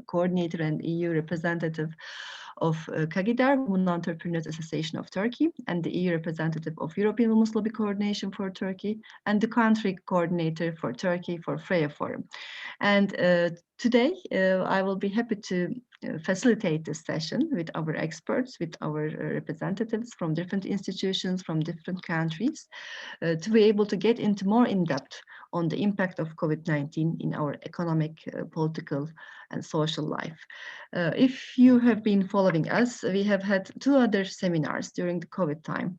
coordinator and EU representative of Kagidar, Women Entrepreneurs Association of Turkey, and the EU representative of European Women's Lobby Coordination for Turkey, and the country coordinator for Turkey for Freja Forum. And today, I will be happy to facilitate this session with our experts, with our representatives from different institutions, from different countries, to be able to get into more in depth on the impact of COVID-19 in our economic, political, and social life. If you have been following us, we have had 2 other seminars during the COVID time,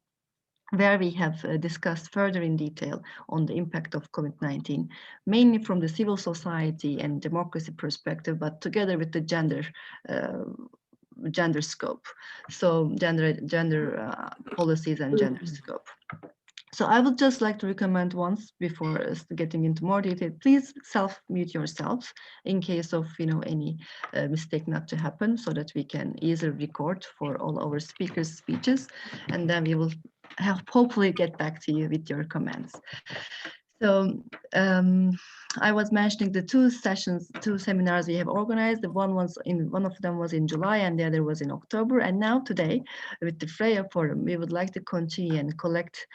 where we have discussed further in detail on the impact of COVID-19, mainly from the civil society and democracy perspective, but together with the gender scope, so gender policies and gender scope. So I would just like to recommend once before getting into more detail, please self-mute yourselves in case of any mistake not to happen, so that we can easily record for all our speakers' speeches, and then we will hopefully get back to you with your comments. So I was mentioning the 2 seminars we have organized. One of them was in July, and the other was in October. And now today, with the Freja Forum, we would like to continue and collect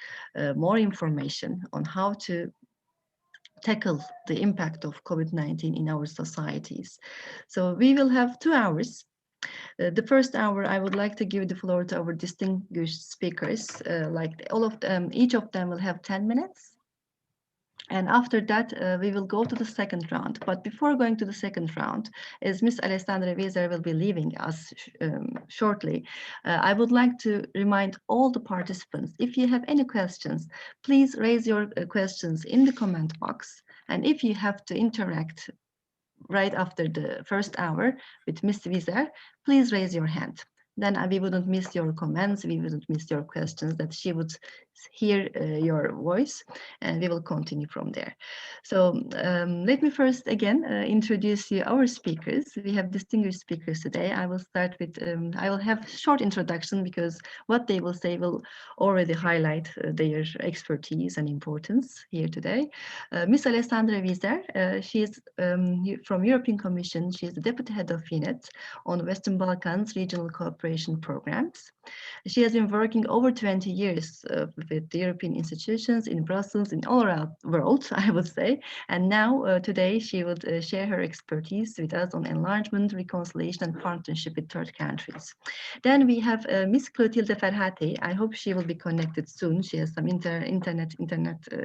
more information on how to tackle the impact of COVID-19 in our societies. So we will have 2 hours. The first hour, I would like to give the floor to our distinguished speakers. Each of them will have 10 minutes. And after that, we will go to the second round. But before going to the second round, as Ms. Alessandra Wieser will be leaving us shortly, I would like to remind all the participants, if you have any questions, please raise your questions in the comment box. And if you have to interact right after the first hour with Ms. Wieser, please raise your hand. Then we wouldn't miss your comments, we wouldn't miss your questions, that she would hear your voice, and we will continue from there. So let me first again introduce you our speakers. We have distinguished speakers today. I will start with, I will have short introduction because what they will say will already highlight their expertise and importance here today. Ms. Alessandra Wieser, she is from European Commission. She is the Deputy Head of Unit on Western Balkans Regional Cooperation Programs. She has been working over 20 years with the European institutions in Brussels, in all around the world, I would say. And now, today, she would share her expertise with us on enlargement, reconciliation, and partnership with third countries. Then we have Ms. Claudia Farhati. I hope she will be connected soon. She has some internet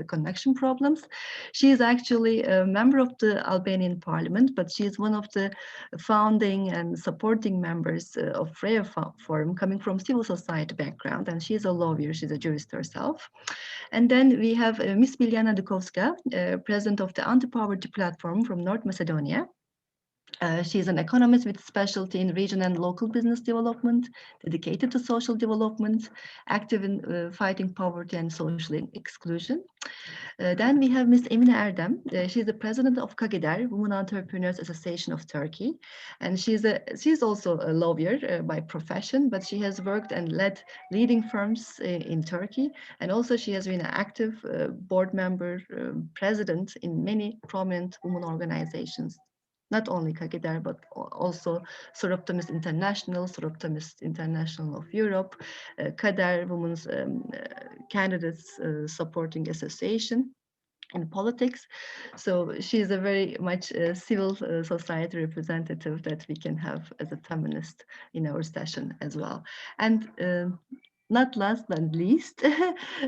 connection problems. She is actually a member of the Albanian Parliament, but she is one of the founding and supporting members of Freja Forum, coming from civil society background, and she's a lawyer, she's a jurist herself. And then we have Ms. Biljana Dukovska, president of the Anti-Poverty Platform from North Macedonia. She's an economist with specialty in regional and local business development, dedicated to social development, active in fighting poverty and social exclusion. Then we have Ms. Emine Erdem. She's the president of Kagidar, Women Entrepreneurs Association of Turkey. And she's also a lawyer by profession, but she has worked and led leading firms in Turkey. And also she has been an active board member, president in many prominent women organizations. Not only Kagidar, but also Soroptimist International, Soroptimist International of Europe, Kadar Women's Candidates Supporting Association in politics. So she's a very much civil society representative that we can have as a feminist in our session as well. And not last but least,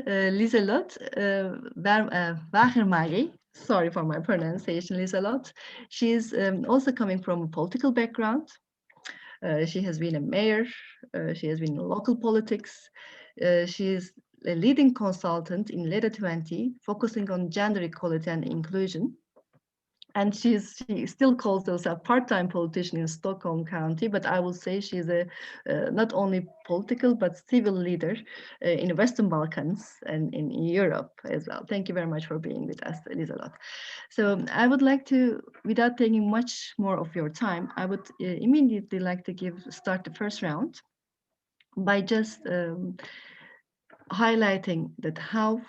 Lieselot Wagermari. Sorry for my pronunciation, Lieselot. She's also coming from a political background. She has been a mayor. She has been in local politics. She is a leading consultant in Leda 20, focusing on gender equality and inclusion. And she still calls herself a part-time politician in Stockholm County, but I will say she's a not only political but civil leader in the Western Balkans and in Europe as well. Thank you very much for being with us, Lieselot. So I would like to, without taking much more of your time, I would immediately like to start the first round by just highlighting that how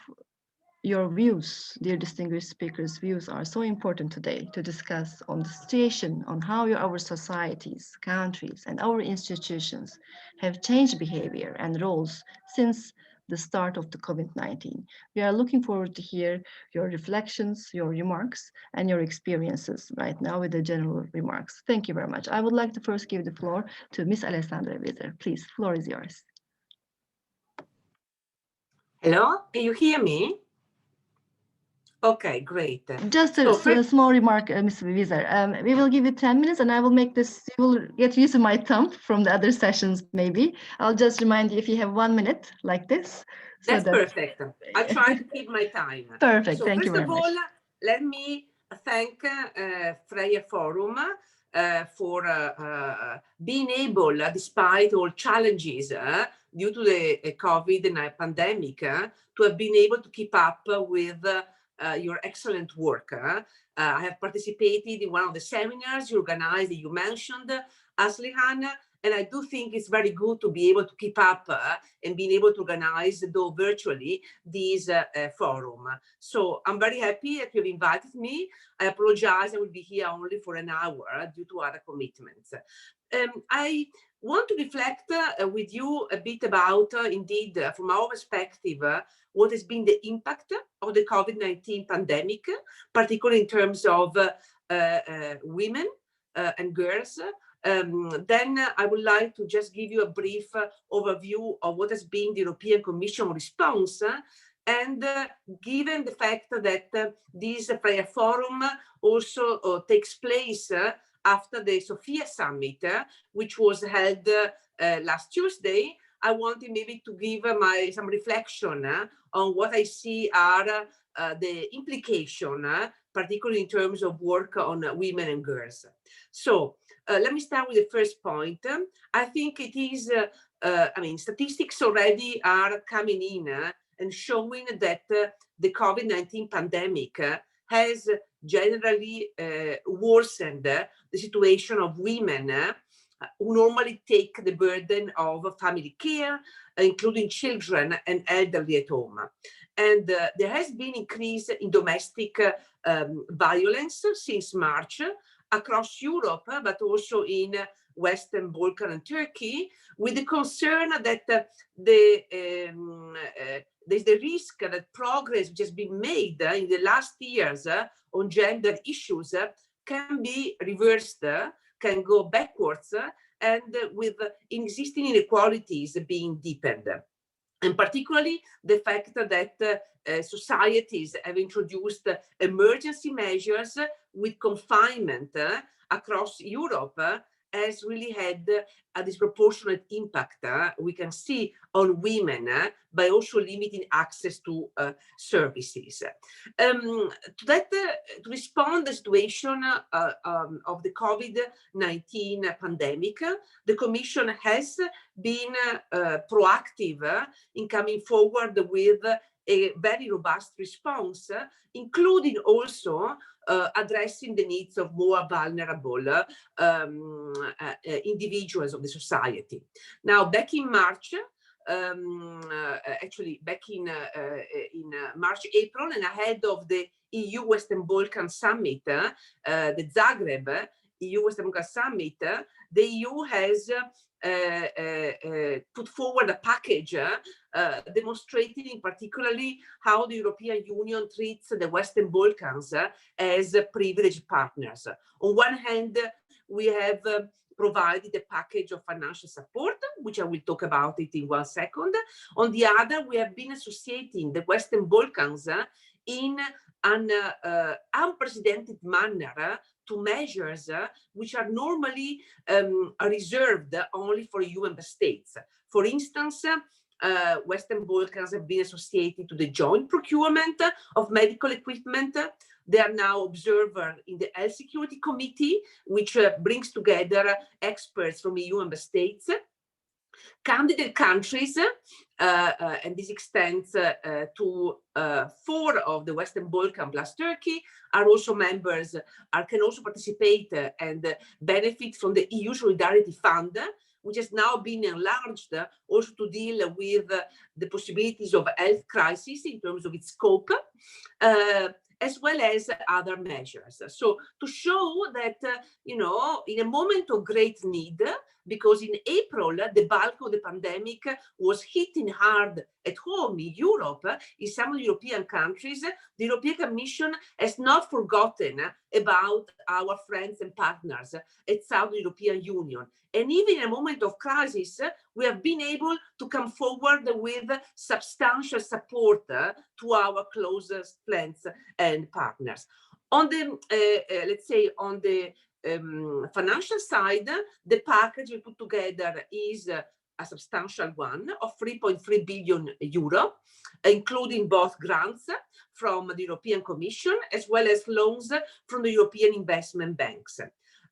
your views, dear distinguished speakers' views are so important today to discuss on the situation, on how our societies, countries, and our institutions have changed behavior and roles since the start of the COVID-19. We are looking forward to hear your reflections, your remarks, and your experiences right now with the general remarks. Thank you very much. I would like to first give the floor to Ms. Alessandra Wieser. Please, floor is yours. Hello, can you hear me? Okay, great. Just a small remark, Ms. Wieser. We will give you 10 minutes and I will make this, you will get used to my thumb from the other sessions maybe. I'll just remind you if you have 1 minute like this. So that's perfect. I'll try to keep my time. Perfect, thank you very much. First of all, let me thank Freja Forum for being able, despite all challenges due to the COVID pandemic, to have been able to keep up with your excellent work. I have participated in one of the seminars you organized, that you mentioned, Aslihan, and I do think it's very good to be able to keep up and being able to organize, though virtually, this forum. So I'm very happy that you've invited me. I apologize, I will be here only for an hour due to other commitments. I want to reflect with you a bit about, indeed, from our perspective, what has been the impact of the COVID-19 pandemic, particularly in terms of women and girls. Then I would like to just give you a brief overview of what has been the European Commission response. And given the fact that this Freja Forum also takes place after the Sofia Summit, which was held last Tuesday, I wanted maybe to give some reflection on what I see are the implication, particularly in terms of work on women and girls. So let me start with the first point. I think it is, I mean, statistics already are coming in and showing that the COVID-19 pandemic has generally worsened the situation of women who normally take the burden of family care, including children and elderly at home. And there has been increase in domestic violence since March across Europe, but also in Western Balkan and Turkey, with the concern that there's the risk that progress which has been made in the last years on gender issues can be reversed, can go backwards, and with existing inequalities being deepened. And particularly the fact that societies have introduced emergency measures with confinement across Europe has really had a disproportionate impact, we can see, on women by also limiting access to services. To respond to the situation of the COVID-19 pandemic, the Commission has been proactive in coming forward with a very robust response, including also addressing the needs of more vulnerable individuals of the society. Now, back in March, actually back in March, April, and ahead of the EU Western Balkan Summit, the Zagreb EU Western Balkan Summit, the EU has put forward a package demonstrating particularly how the European Union treats the Western Balkans as privileged partners. On one hand, we have provided a package of financial support, which I will talk about it in 1 second. On the other, we have been associating the Western Balkans in an unprecedented manner to measures which are normally reserved only for EU member states. For instance, Western Balkans have been associated to the joint procurement of medical equipment. They are now observer in the Health Security Committee, which brings together experts from EU member states. Candidate countries, and this extends to 4 of the Western Balkans plus Turkey, are also members, can also participate and benefit from the EU Solidarity Fund, which has now been enlarged also to deal with the possibilities of health crisis in terms of its scope, as well as other measures. So to show that, in a moment of great need, because in April, the bulk of the pandemic was hitting hard at home in Europe, in some European countries, the European Commission has not forgotten about our friends and partners at South European Union. And even in a moment of crisis, we have been able to come forward with substantial support to our closest friends and partners. On the, let's say, on the financial side, the package we put together is a substantial one of 3.3 billion euro, including both grants from the European Commission as well as loans from the European investment banks.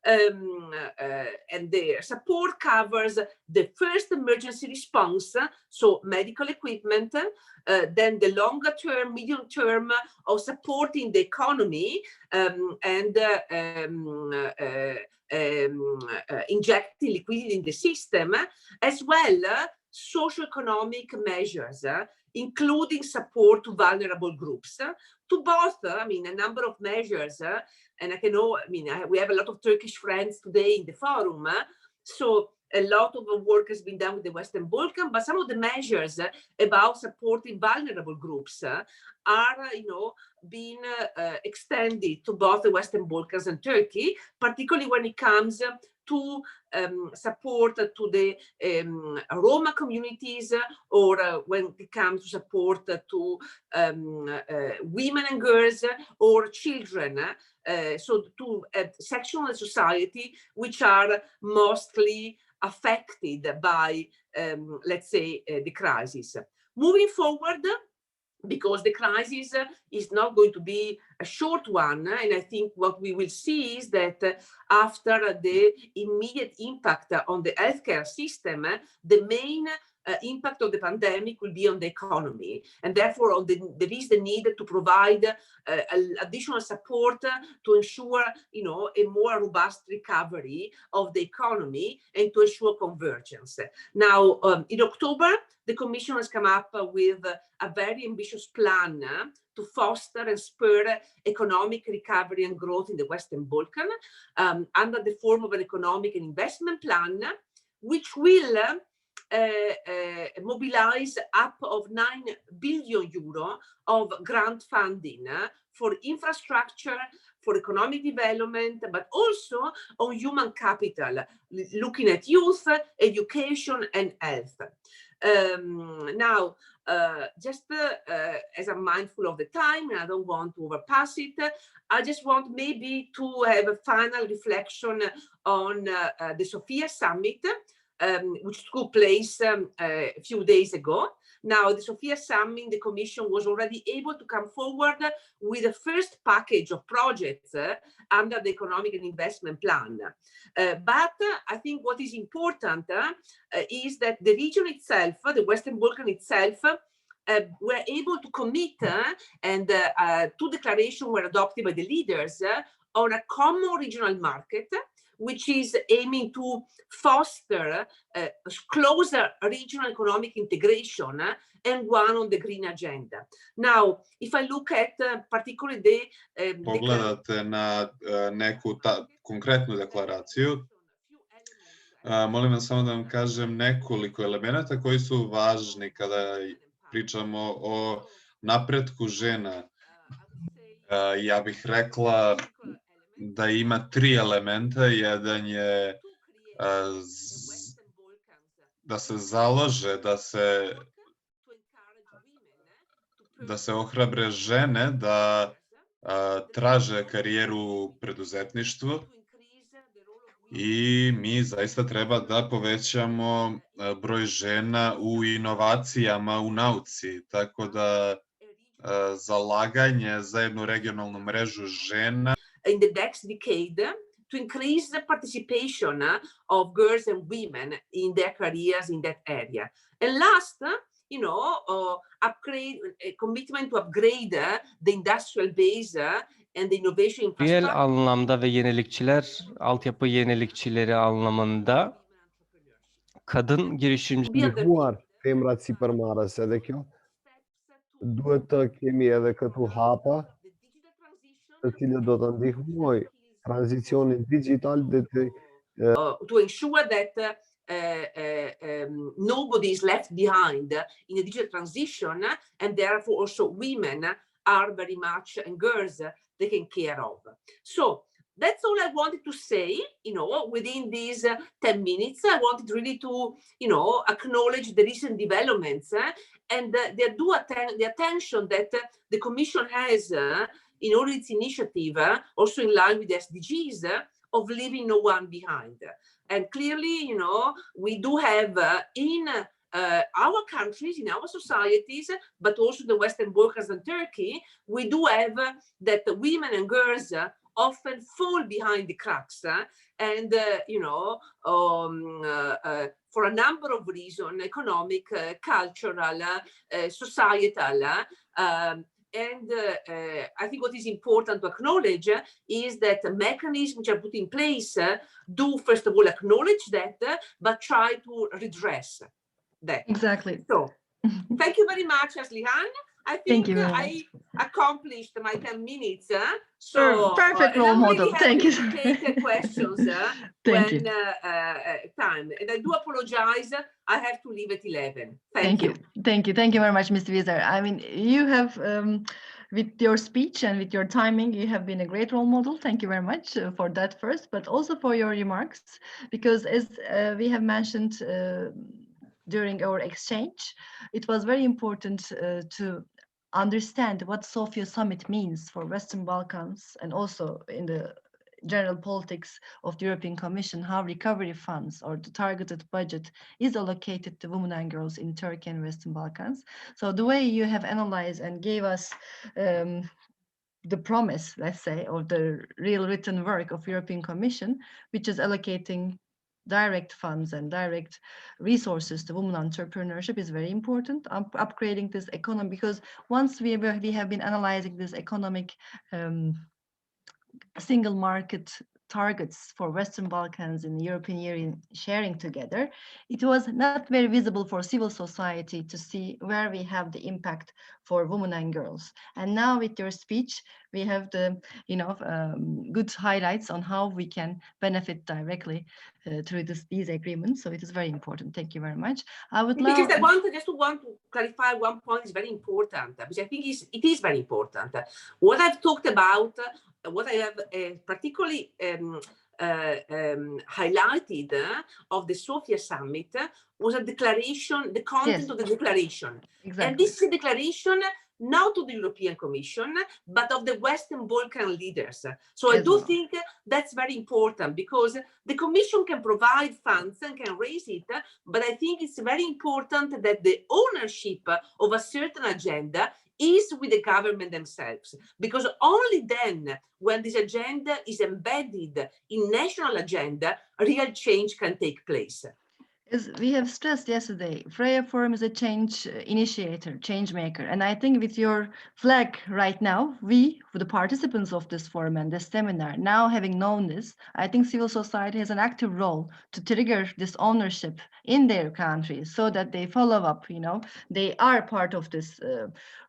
And the support covers the first emergency response, so medical equipment, then the longer term, medium term of supporting the economy and injecting liquidity in the system, as well socioeconomic measures, including support to vulnerable groups. To both, a number of measures, and we have a lot of Turkish friends today in the forum, so a lot of work has been done with the Western Balkans, but some of the measures about supporting vulnerable groups are, being extended to both the Western Balkans and Turkey, particularly when it comes to support to the Roma communities, or when it comes to support to women and girls or children, so to sections of society which are mostly affected by, let's say, the crisis. Moving forward, because the crisis is not going to be a short one, and I think what we will see is that after the immediate impact on the healthcare system, the main impact of the pandemic will be on the economy, and therefore there is the need to provide additional support to ensure, a more robust recovery of the economy and to ensure convergence. Now, in October, the Commission has come up with a very ambitious plan to foster and spur economic recovery and growth in the Western Balkans under the form of an economic and investment plan, which will mobilize up of 9 billion euro of grant funding for infrastructure, for economic development, but also on human capital, looking at youth, education, and health. Now, just as I'm mindful of the time, and I don't want to overpass it, I just want maybe to have a final reflection on the Sofia summit, which took place a few days ago. Now, the Sofia summit, the Commission was already able to come forward with the first package of projects under the economic and investment plan. But I think what is important is that the region itself, the Western Balkans itself, were able to commit and two declarations were adopted by the leaders on a common regional market, which is aiming to foster closer regional economic integration and one on the green agenda. Now, if I look at particularly the... Pogledate na neku konkretnu deklaraciju, molim vas samo da vam kažem nekoliko elemenata koji su važni kada pričamo o napretku žena. Ja bih rekla da ima 3 elementa. Jedan je da se založe, da se ohrabre žene da traže karijeru u preduzetništvu, i mi zaista treba da povećamo broj žena u inovacijama u nauci, tako da zalaganje za jednu regionalnu mrežu žena in the next decade to increase the participation of girls and women in their careers in that area. And last, upgrade a commitment to upgrade the industrial base and the innovation infrastructure. Real anlamda ve yenilikçiler, altyapı yenilikçileri anlamında kadın girişimci ndihmuar femrat si përmarrës, edhe kjo duhet të kemi edhe këtu hapa të cilët do të ndihmoj tranzicionin digital dhe të to ensure that nobody is left behind in the digital transition, and therefore also women are very much, and girls, taken care of. So that's all I wanted to say, within these 10 minutes. I wanted really to, acknowledge the recent developments and the attention that the Commission has in all its initiative, also in line with the SDGs, of leaving no one behind. And clearly, we do have in our countries, in our societies, but also the Western Balkans and Turkey, we do have that women and girls often fall behind the cracks, and for a number of reasons, economic, cultural, societal. And I think what is important to acknowledge is that the mechanisms which are put in place do, first of all, acknowledge that, but try to redress that. Exactly. So, thank you very much, Aslihan. I think I accomplished my 10 minutes. So perfect role model. Thank you. To take questions Thank when you. time. And I do apologize. I have to leave at 11. Thank you. Thank you. Thank you very much, Mr. Wieser. I mean, you have, with your speech and with your timing, you have been a great role model. Thank you very much for that first, but also for your remarks, because as we have mentioned during our exchange, it was very important to understand what Sofia Summit means for Western Balkans and also in the general politics of the European Commission, how recovery funds or the targeted budget is allocated to women and girls in Turkey and Western Balkans. So the way you have analyzed and gave us the promise, let's say, or the real written work of European Commission, which is allocating direct funds and direct resources to women entrepreneurship is very important. Upgrading this economy, because once we have been analyzing this economic single market targets for Western Balkans and the European Union sharing together, it was not very visible for civil society to see where we have the impact for women and girls. And now with your speech, we have the good highlights on how we can benefit directly through these agreements. So it is very important. Thank you very much. I would love. Because I want to clarify one point is very important, because I think it is very important. What I've talked about, what I have particularly highlighted of the Sofia Summit was a declaration, the content of the declaration. Exactly. And this is a declaration not of the European Commission, but of the Western Balkan leaders. So I do think that's very important, because the Commission can provide funds and can raise it, but I think it's very important that the ownership of a certain agenda is with the government themselves, because only then, when this agenda is embedded in national agenda, real change can take place. As we have stressed yesterday, Freja Forum is a change initiator, change maker. And I think with your flag right now, we, the participants of this forum and this seminar, now having known this, I think civil society has an active role to trigger this ownership in their countries so that they follow up, they are part of this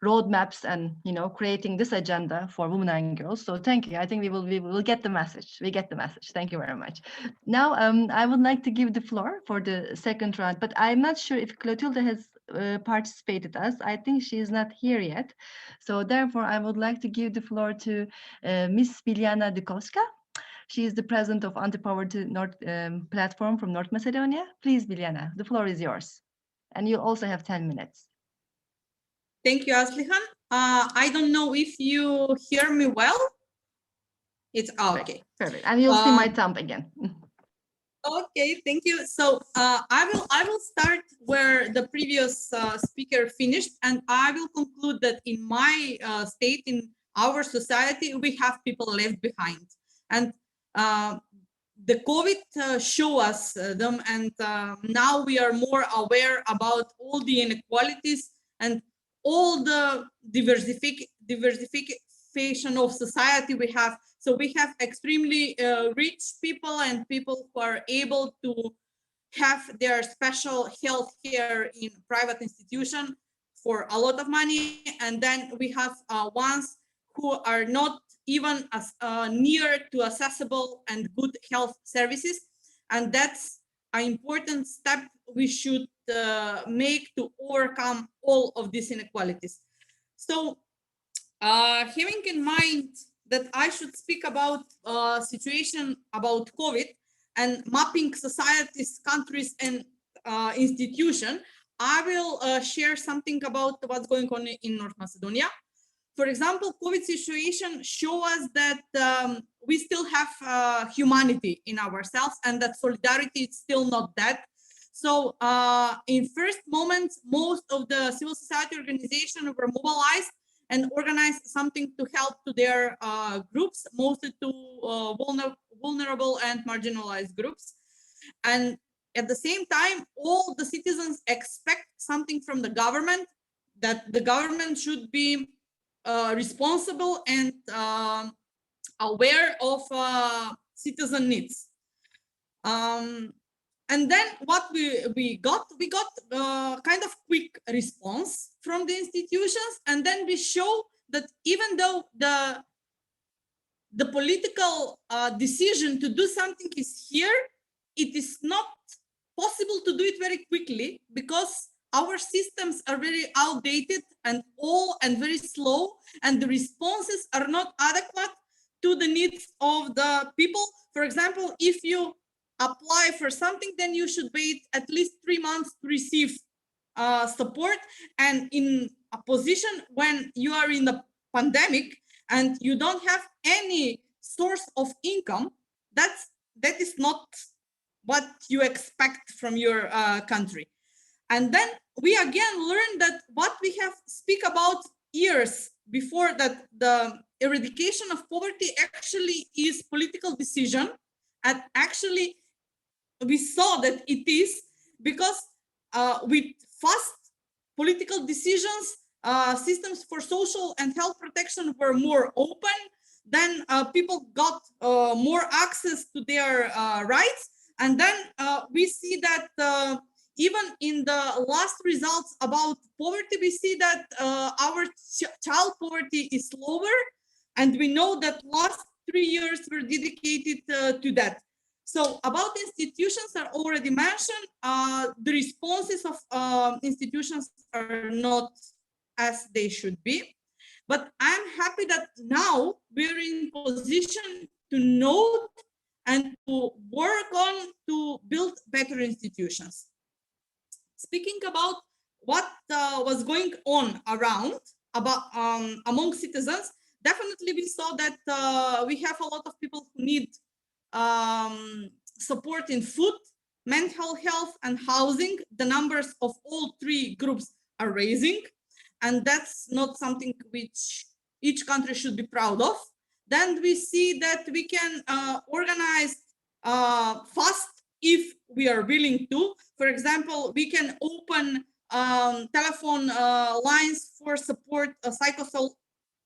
roadmaps and, creating this agenda for women and girls. So thank you. I think we will get the message. We get the message. Thank you very much. Now, I would like to give the floor for the second round, but I'm not sure if Clotilde has participated as. I think she is not here yet. So therefore, I would like to give the floor to Miss Biljana Dukowska. She is the president of Anti-Poverty platform from North Macedonia. Please, Biljana, the floor is yours. And you also have 10 minutes. Thank you, Aslihan. I don't know if you hear me well. It's okay. Perfect. And you'll see my thumb again. Okay, thank you. So I will start where the previous speaker finished, and I will conclude that in my state, in our society, we have people left behind. And the COVID show us them, and now we are more aware about all the inequalities and all the diversification of society we have. So we have extremely rich people and people who are able to have their special health care in private institution for a lot of money, and then we have ones who are not even as near to accessible and good health services, and that's an important step we should make to overcome all of these inequalities. So having in mind that I should speak about situation about COVID and mapping societies, countries, and institution, I will share something about what's going on in North Macedonia. For example, COVID situation show us that we still have humanity in ourselves, and that solidarity is still not dead. So in first moments, most of the civil society organizations were mobilized and organized something to help to their groups, mostly to vulnerable and marginalized groups. And at the same time, all the citizens expect something from the government, that the government should be responsible and aware of citizen needs. And then what we got kind of quick response from the institutions, and then we show that even though the political decision to do something is here, it is not possible to do it very quickly because our systems are very outdated and old and very slow, and the responses are not adequate to the needs of the people. For example, if you apply for something, then you should wait at least 3 months to receive support. And in a position when you are in the pandemic and you don't have any source of income, that is not what you expect from your country. And then we again learned that what we have speak about years before, that the eradication of poverty actually is political decision, and actually we saw that it is because with fast political decisions, systems for social and health protection were more open, then people got more access to their rights. And then we see that even in the last results about poverty, we see that our child poverty is lower, and we know that last 3 years were dedicated to that. So about institutions are already mentioned. The responses of institutions are not as they should be, but I'm happy that now we're in position to note and to work on to build better institutions. Speaking about what was going on around among citizens, definitely we saw that we have a lot of people who need support in food, mental health, and housing. The numbers of all three groups are rising, and that's not something which each country should be proud of. Then we see that we can organize fast if we are willing to. For example, we can open telephone lines for support,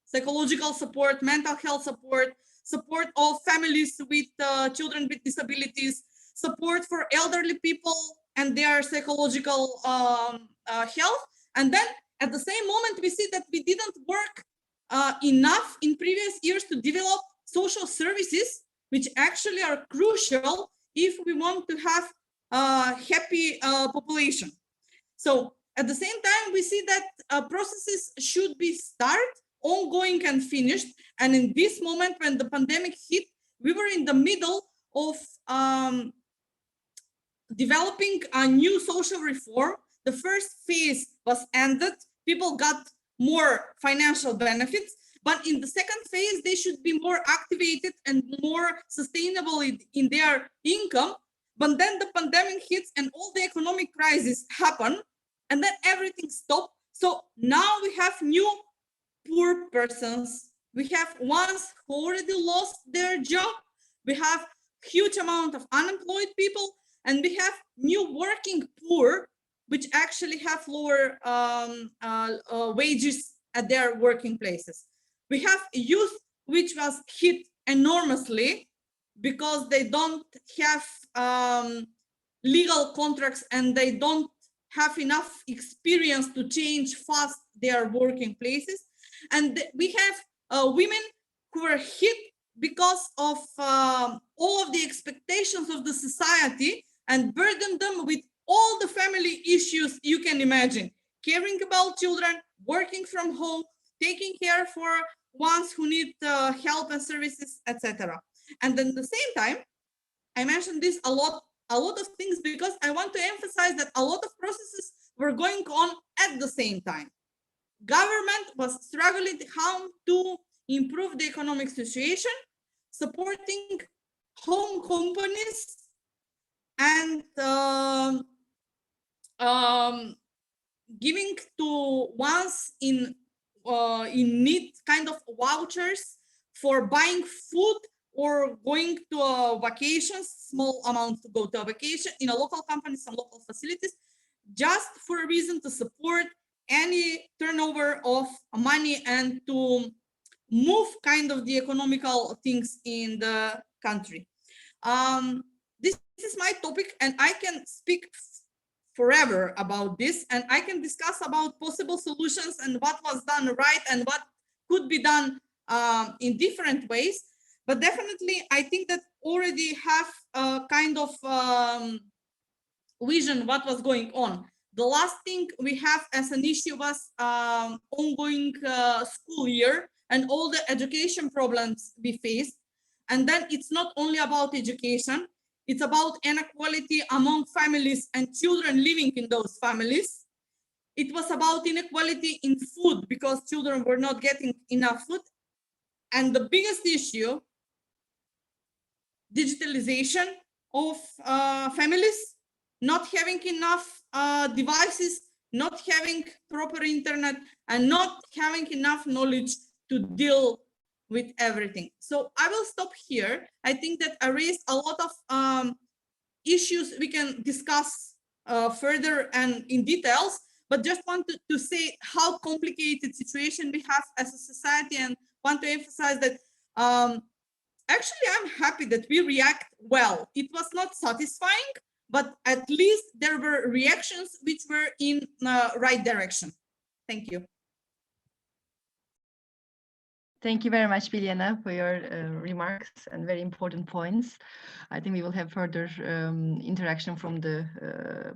psychological support, mental health support, support of families with children with disabilities, support for elderly people and their psychological health. And then at the same moment, we see that we didn't work enough in previous years to develop social services, which actually are crucial if we want to have a happy population. So at the same time, we see that processes should be started, ongoing and finished. And in this moment, when the pandemic hit, we were in the middle of developing a new social reform. The first phase was ended. People got more financial benefits, but in the second phase, they should be more activated and more sustainable in their income. But then the pandemic hits and all the economic crisis happen, and then everything stopped. So now we have new poor persons. We have ones who already lost their job. We have huge amount of unemployed people, and we have new working poor, which actually have lower wages at their working places. We have youth, which was hit enormously because they don't have legal contracts and they don't have enough experience to change fast their working places. And we have women who are hit because of all of the expectations of the society and burden them with all the family issues you can imagine. Caring about children, working from home, taking care for ones who need help and services, etc. And then at the same time, I mentioned this a lot of things because I want to emphasize that a lot of processes were going on at the same time. Government was struggling how to improve the economic situation, supporting home companies, and giving to ones in need kind of vouchers for buying food or going to a vacation, small amounts to go to a vacation in a local company, some local facilities, just for a reason to support any turnover of money and to move kind of the economical things in the country. This is my topic and I can speak forever about this, and I can discuss about possible solutions and what was done right and what could be done in different ways. But definitely, I think that already have a kind of vision what was going on. The last thing we have as an issue was ongoing school year and all the education problems we faced. And then it's not only about education, it's about inequality among families and children living in those families. It was about inequality in food because children were not getting enough food. And the biggest issue, digitalization of families, not having enough devices, not having proper internet, and not having enough knowledge to deal with everything. So I will stop here. I think that I raised a lot of issues we can discuss further and in details, but just want to say how complicated situation we have as a society, and want to emphasize that actually I'm happy that we react well. It was not satisfying, but at least there were reactions which were in the right direction. Thank you. Thank you very much, Biljana, for your remarks and very important points. I think we will have further interaction from the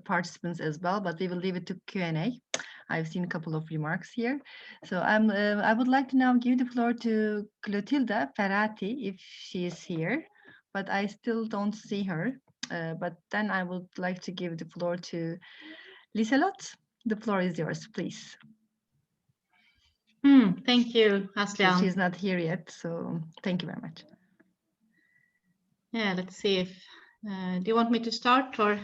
participants as well, but we will leave it to Q&A. I've seen a couple of remarks here. So I would like to now give the floor to Claudia Farhati, if she is here, but I still don't see her. But then I would like to give the floor to Liselot. The floor is yours, please. Thank you, Aslihan. She's not here yet, so thank you very much. Yeah, let's see if, do you want me to start or?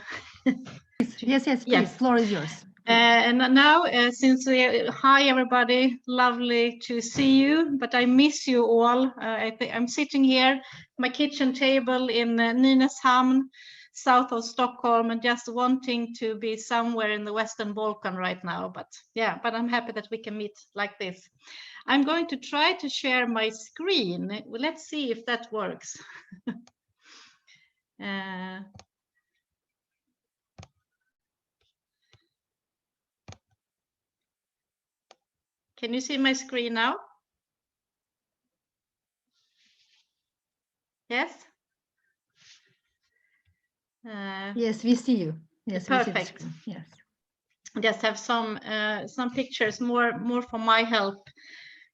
Yes, please, Yes. floor is yours. And now, since hi everybody, lovely to see you, but I miss you all. I'm sitting here, my kitchen table in Nynäshamn, south of Stockholm, and just wanting to be somewhere in the Western Balkan right now. But yeah, but I'm happy that we can meet like this. I'm going to try to share my screen. Let's see if that works. Can you see my screen now? Yes? Yes, we see you. Yes, perfect. We see the screen. Yes. Just have some pictures more for my help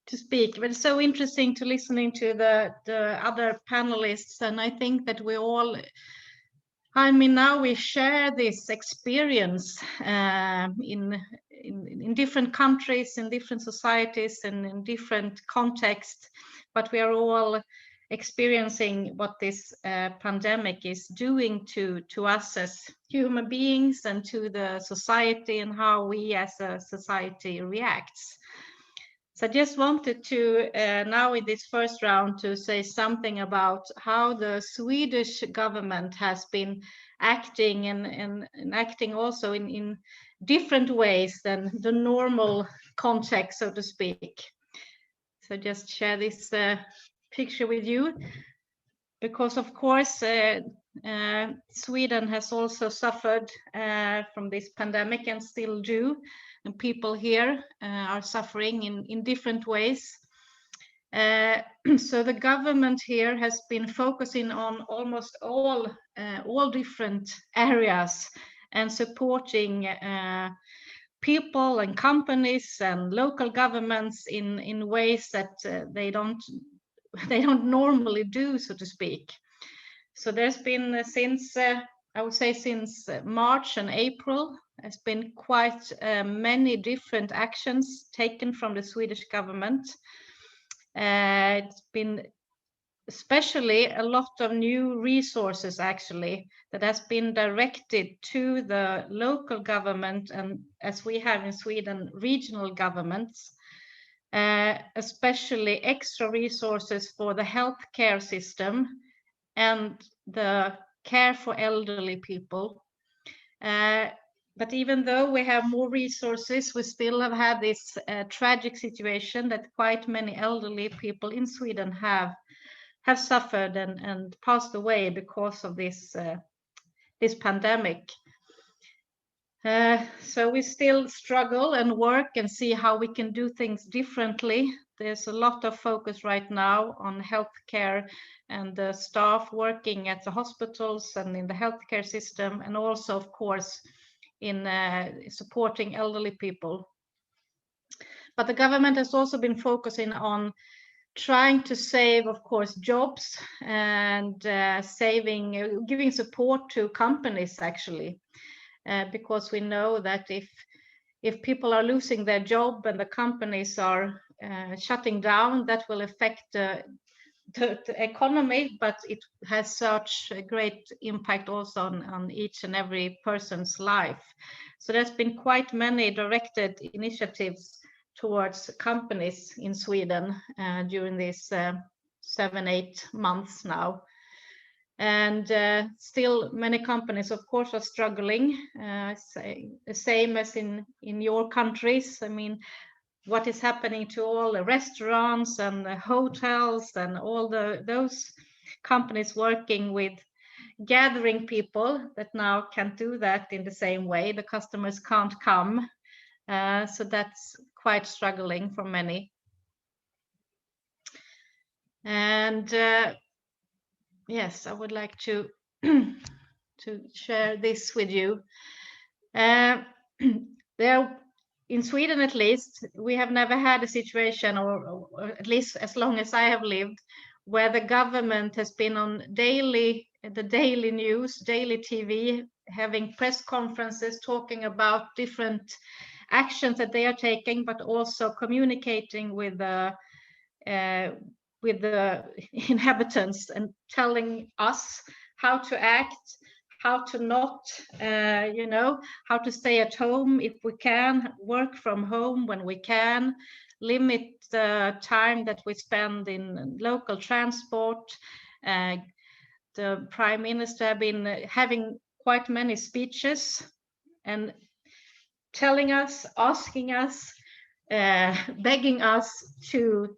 to speak. But it's so interesting to listening to the other panelists, and I think that we all, I mean, now we share this experience in different countries, in different societies, and in different contexts, but we are all experiencing what this pandemic is doing to us as human beings and to the society, and how we as a society reacts. So I just wanted to now in this first round to say something about how the Swedish government has been acting and acting also in different ways than the normal context, so to speak. So just share this picture with you. because of course Sweden has also suffered from this pandemic and still do, and people here are suffering in different ways. So the government here has been focusing on almost all different areas and supporting people and companies and local governments in ways that they don't normally do, so to speak. So there's been since I would say since March and April, there's been quite many different actions taken from the Swedish government. It's been especially a lot of new resources actually that has been directed to the local government, and as we have in Sweden, regional governments, especially extra resources for the healthcare system and the care for elderly people. But even though we have more resources, we still have had this tragic situation that quite many elderly people in Sweden have suffered and passed away because of this pandemic. So we still struggle and work and see how we can do things differently. There's a lot of focus right now on healthcare and the staff working at the hospitals and in the healthcare system, and also, of course, in supporting elderly people. But the government has also been focusing on trying to save, of course, jobs and giving support to companies actually, because we know that if people are losing their job and the companies are shutting down, that will affect the economy, but it has such a great impact also on each and every person's life. So there's been quite many directed initiatives towards companies in Sweden during these 7-8 months now. And still many companies, of course, are struggling, the same as in your countries. I mean, what is happening to all the restaurants and the hotels and all those companies working with gathering people that now can't do that in the same way. The customers can't come. So that's quite struggling for many. And yes, I would like to share this with you. There, in Sweden at least, we have never had a situation, or at least as long as I have lived, where the government has been on the daily news, daily TV, having press conferences talking about different actions that they are taking, but also communicating with the inhabitants and telling us how to act, how to not, how to stay at home if we can, work from home when we can, limit the time that we spend in local transport. The Prime Minister have been having quite many speeches and telling us, asking us, begging us to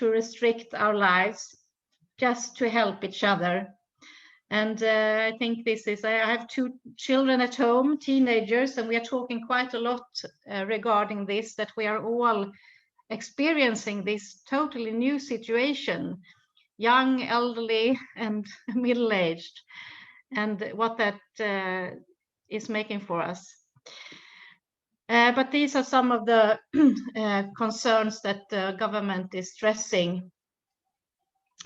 restrict our lives just to help each other. And I think this is, I have 2 children at home, teenagers, and we are talking quite a lot regarding this, that we are all experiencing this totally new situation, young, elderly, and middle-aged, and what that is making for us. But these are some of the concerns that the government is stressing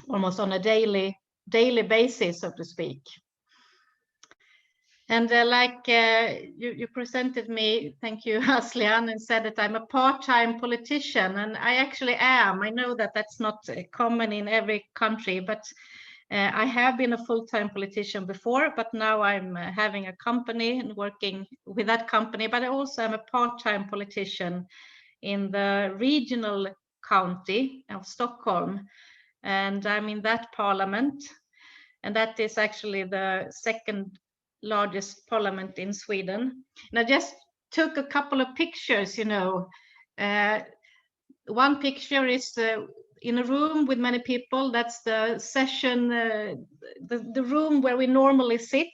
almost on a daily basis, so to speak. And like you presented me, thank you, Aslihan, and said that I'm a part-time politician, and I actually am. I know that that's not common in every country, but I have been a full-time politician before, but now I'm having a company and working with that company, but I also am a part-time politician in the regional county of Stockholm, and I'm in that parliament, and that is actually the second largest parliament in Sweden. And I just took a couple of pictures, One picture is in a room with many people. That's the session, the room where we normally sit,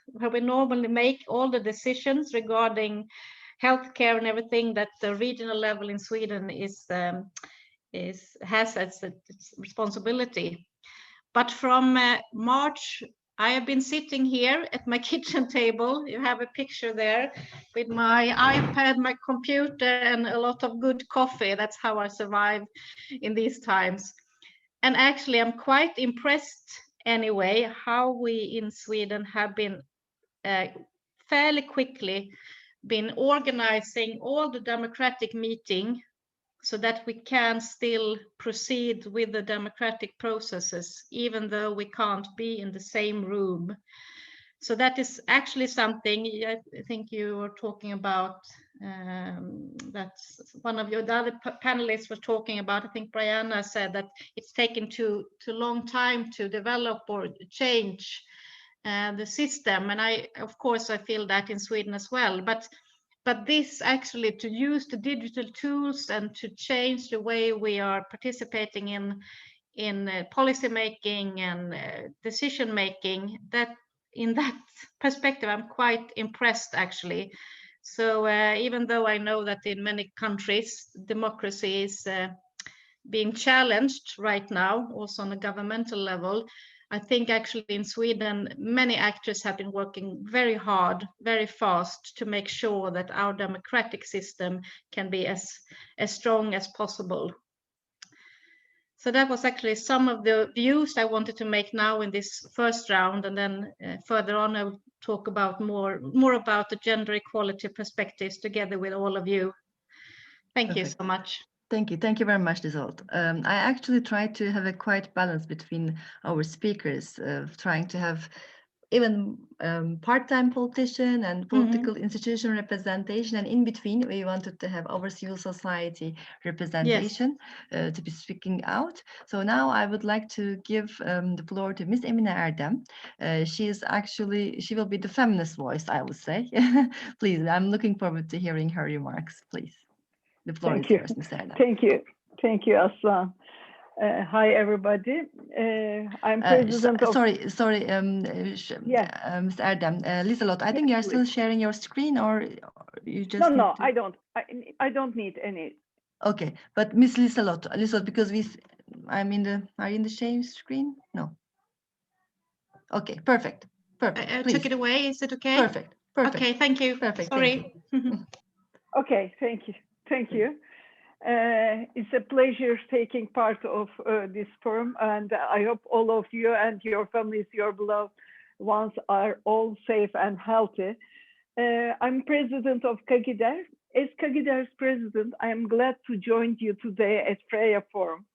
where we normally make all the decisions regarding healthcare and everything that the regional level in Sweden has as its responsibility. But from March, I have been sitting here at my kitchen table. You have a picture there with my iPad, my computer, and a lot of good coffee. That's how I survive in these times. And actually, I'm quite impressed anyway, how we in Sweden have been fairly quickly been organizing all the democratic meeting so that we can still proceed with the democratic processes, even though we can't be in the same room. So that is actually something I think you were talking about. That's one of the other panelists was talking about. I think Brianna said that it's taken too long time to develop or change the system. And of course, I feel that in Sweden as well. But this actually, to use the digital tools and to change the way we are participating in policy making and decision making, that in that perspective, I'm quite impressed actually. So even though I know that in many countries, democracy is being challenged right now, also on a governmental level, I think actually in Sweden, many actors have been working very hard, very fast to make sure that our democratic system can be as strong as possible. So that was actually some of the views I wanted to make now in this first round, and then further on I will talk about more about the gender equality perspectives together with all of you. Thank you so much. Thank you very much, Liselott. I actually tried to have a quite balance between our speakers, trying to have even part-time politician and political institution representation, and in between we wanted to have our civil society representation to be speaking out. So now I would like to give the floor to Ms. Emine Erdem. She will be the feminist voice, I would say. Please, I'm looking forward to hearing her remarks, please. The floor is yours, Ms. Erdem. Thank you, Aslihan. Hi, everybody. I'm president of... Sorry, Ms. Erdem. Liselott, I think you are still sharing your screen, or you just... No, I don't. I don't need any. Okay, but Ms. Liselott, because are you in the same screen? No. Okay, perfect. I took it away. Is it okay? Perfect. Okay, thank you. Perfect. Sorry. Okay, thank you. It's a pleasure taking part of this forum, and I hope all of you and your families, your beloved ones, are all safe and healthy. I'm president of Kagider. As Kagider's president, I am glad to join you today at Freja Forum.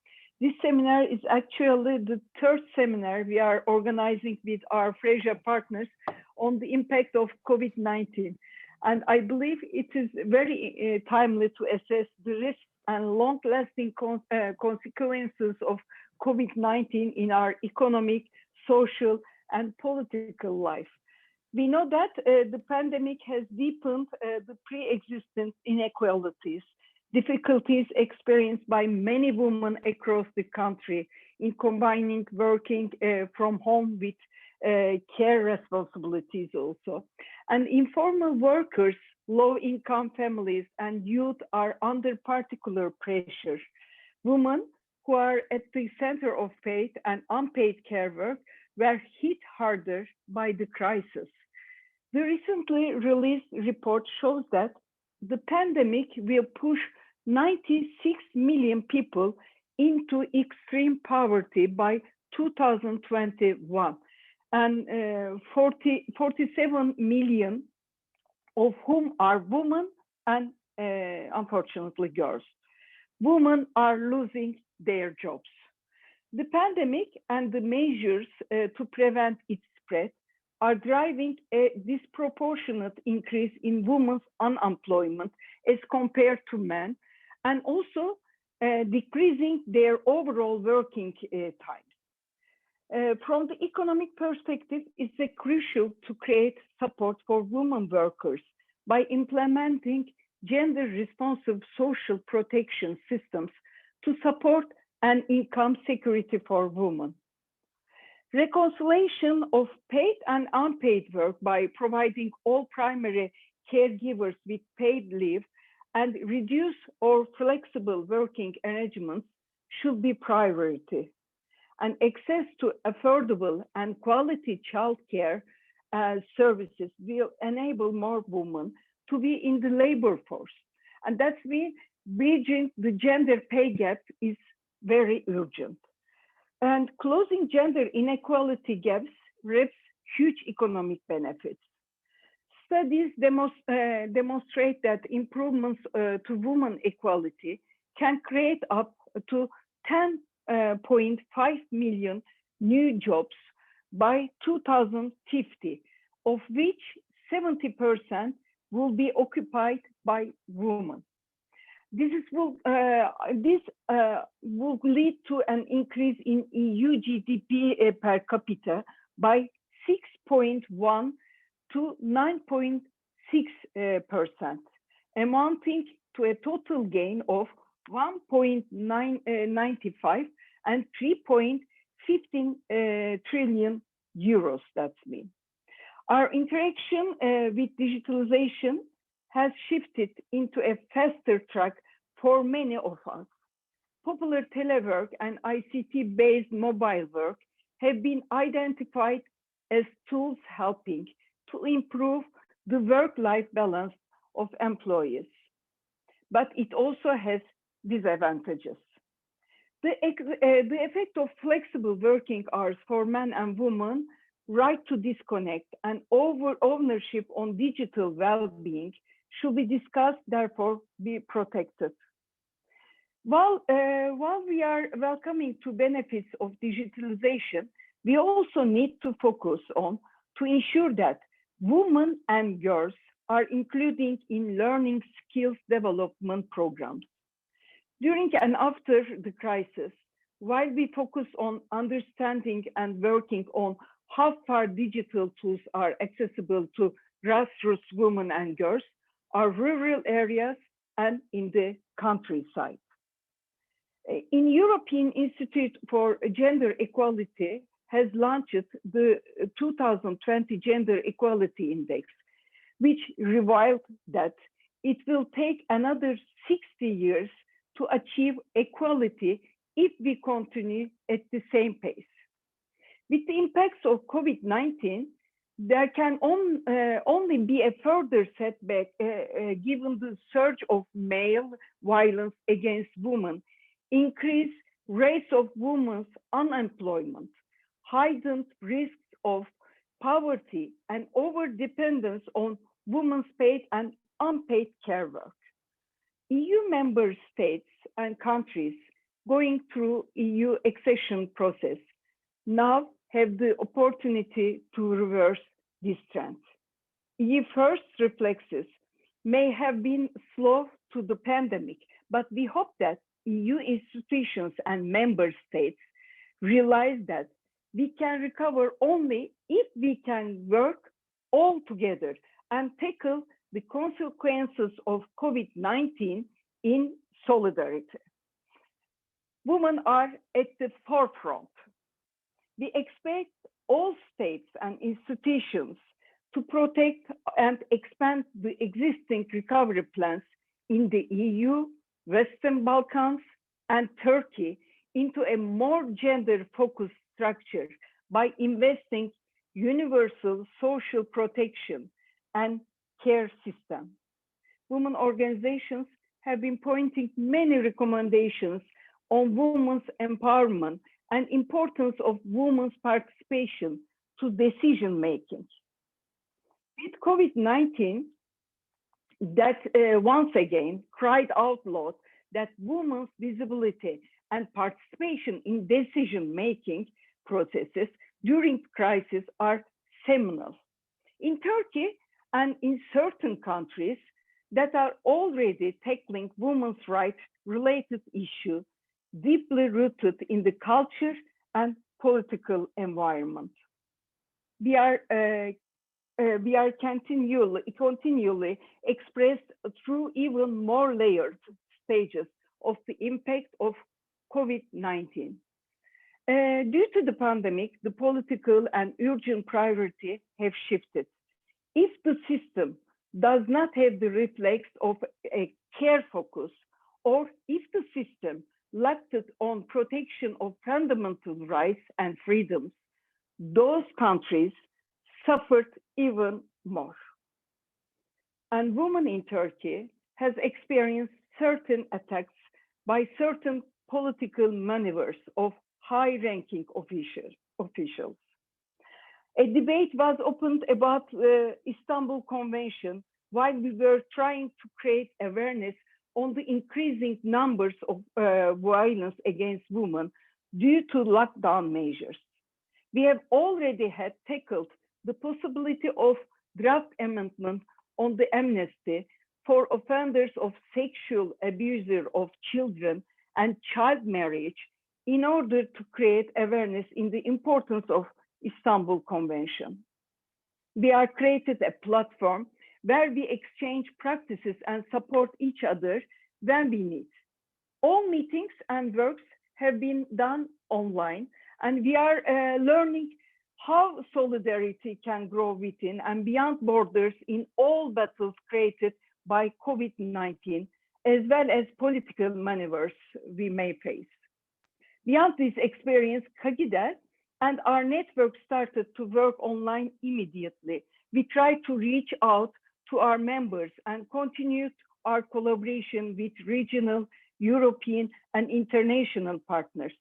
This seminar is actually the third seminar we are organizing with our Freja partners on the impact of COVID-19. And I believe it is very timely to assess the risks and long-lasting consequences of COVID-19 in our economic, social, and political life. We know that the pandemic has deepened the pre-existing inequalities, difficulties experienced by many women across the country in combining working from home with care responsibilities also. And informal workers, low-income families, and youth are under particular pressure. Women who are at the center of paid and unpaid care work were hit harder by the crisis. The recently released report shows that the pandemic will push 96 million people into extreme poverty by 2021, and 47 million of whom are women and unfortunately girls. Women are losing their jobs. The pandemic and the measures to prevent its spread are driving a disproportionate increase in women's unemployment as compared to men, and also decreasing their overall working time. From the economic perspective, it's crucial to create support for women workers by implementing gender-responsive social protection systems to support and income security for women. Reconciliation of paid and unpaid work by providing all primary caregivers with paid leave and reduce or flexible working arrangements should be priority. And access to affordable and quality childcare services will enable more women to be in the labor force. And that's mean bridging the gender pay gap is very urgent. And closing gender inequality gaps reaps huge economic benefits. Studies demonstrate that improvements to women equality can create up to 10.5 million new jobs by 2050, of which 70% will be occupied by women. This will lead to an increase in EU GDP per capita by 6.1 to 9.6%, amounting to a total gain of 1.95 and 3.15 trillion euros. That's mean. Our interaction with digitalization has shifted into a faster track for many of us. Popular telework and ICT-based mobile work have been identified as tools helping to improve the work-life balance of employees. But it also has disadvantages. The effect of flexible working hours for men and women, right to disconnect, and ownership on digital well-being should be discussed, therefore be protected. While we are welcoming to benefits of digitalization, we also need to focus on to ensure that women and girls are included in learning skills development programs. During and after the crisis, while we focus on understanding and working on how far digital tools are accessible to grassroots women and girls, our rural areas and in the countryside. In European Institute for Gender Equality has launched the 2020 Gender Equality Index, which revealed that it will take another 60 years to achieve equality if we continue at the same pace. With the impacts of COVID-19, there can only be a further setback given the surge of male violence against women, increased rates of women's unemployment, heightened risks of poverty, and over-dependence on women's paid and unpaid care work. EU member states and countries going through EU accession process now have the opportunity to reverse this trend. EU first reflexes may have been slow to the pandemic, but we hope that EU institutions and member states realize that we can recover only if we can work all together and tackle the consequences of COVID-19 in solidarity. Women are at the forefront. We expect all states and institutions to protect and expand the existing recovery plans in the EU, Western Balkans, and Turkey into a more gender-focused structure by investing universal social protection and care system. Women organizations have been pointing many recommendations on women's empowerment and importance of women's participation to decision-making. With COVID-19, that once again cried out loud that women's visibility and participation in decision-making processes during crisis are seminal. In Turkey and in certain countries that are already tackling women's rights related issues deeply rooted in the culture and political environment. We are continually expressed through even more layered stages of the impact of COVID-19. Due to the pandemic, the political and urgent priority have shifted. If the system does not have the reflex of a care focus, or if the system lacked on protection of fundamental rights and freedoms, those countries suffered even more. And women in Turkey has experienced certain attacks by certain political maneuvers of high-ranking officials. A debate was opened about the Istanbul Convention while we were trying to create awareness on the increasing numbers of violence against women due to lockdown measures. We have already had tackled the possibility of draft amendment on the amnesty for offenders of sexual abuse of children and child marriage in order to create awareness in the importance of Istanbul Convention. We are created a platform where we exchange practices and support each other when we need. All meetings and works have been done online, and we are learning how solidarity can grow within and beyond borders in all battles created by COVID-19, as well as political maneuvers we may face. Beyond this experience, Kagida and our network started to work online immediately. We tried to reach out to our members and continued our collaboration with regional, European, and international partners.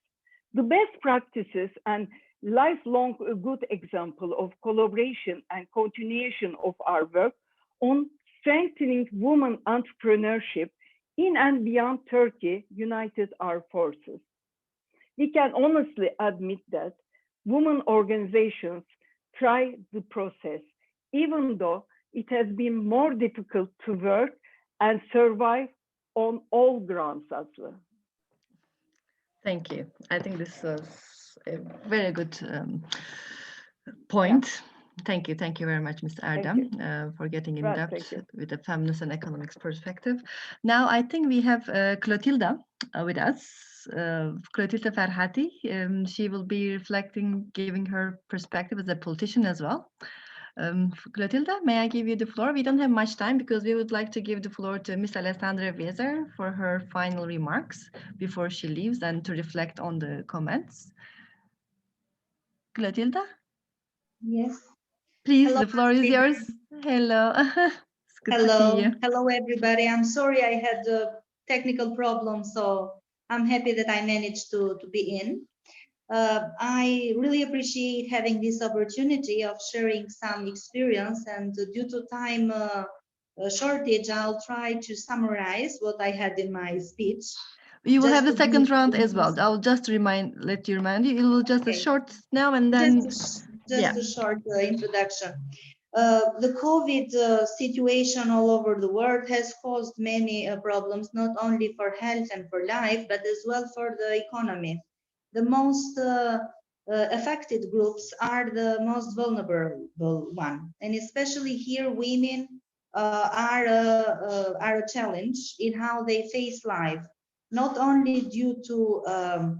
The best practices and lifelong good example of collaboration and continuation of our work on strengthening women entrepreneurship in and beyond Turkey united our forces. We can honestly admit that women organizations try the process, even though it has been more difficult to work and survive on all grounds as well. Thank you. I think this was a very good point. Thank you. Thank you very much, Mr. Erdem, for getting in depth with the feminist and economics perspective. Now, I think we have Clotilda with us. Claudia Farhati. She will be reflecting, giving her perspective as a politician as well. Clotilda, may I give you the floor? We don't have much time because we would like to give the floor to Ms. Alessandra Weser for her final remarks before she leaves and to reflect on the comments. Clotilda? Yes. Please, Hello, the floor is yours. Hello. It's good to see you. Hello, everybody. I'm sorry I had a technical problem, so I'm happy that I managed to be in. I really appreciate having this opportunity of sharing some experience, and due to time shortage, I'll try to summarize what I had in my speech. You will have the second round as well. I'll just let you remind you. It will just a short now and then. Just a short introduction. The COVID situation all over the world has caused many problems, not only for health and for life, but as well for the economy. The most affected groups are the most vulnerable one, and especially here, women are a challenge in how they face life, not only due to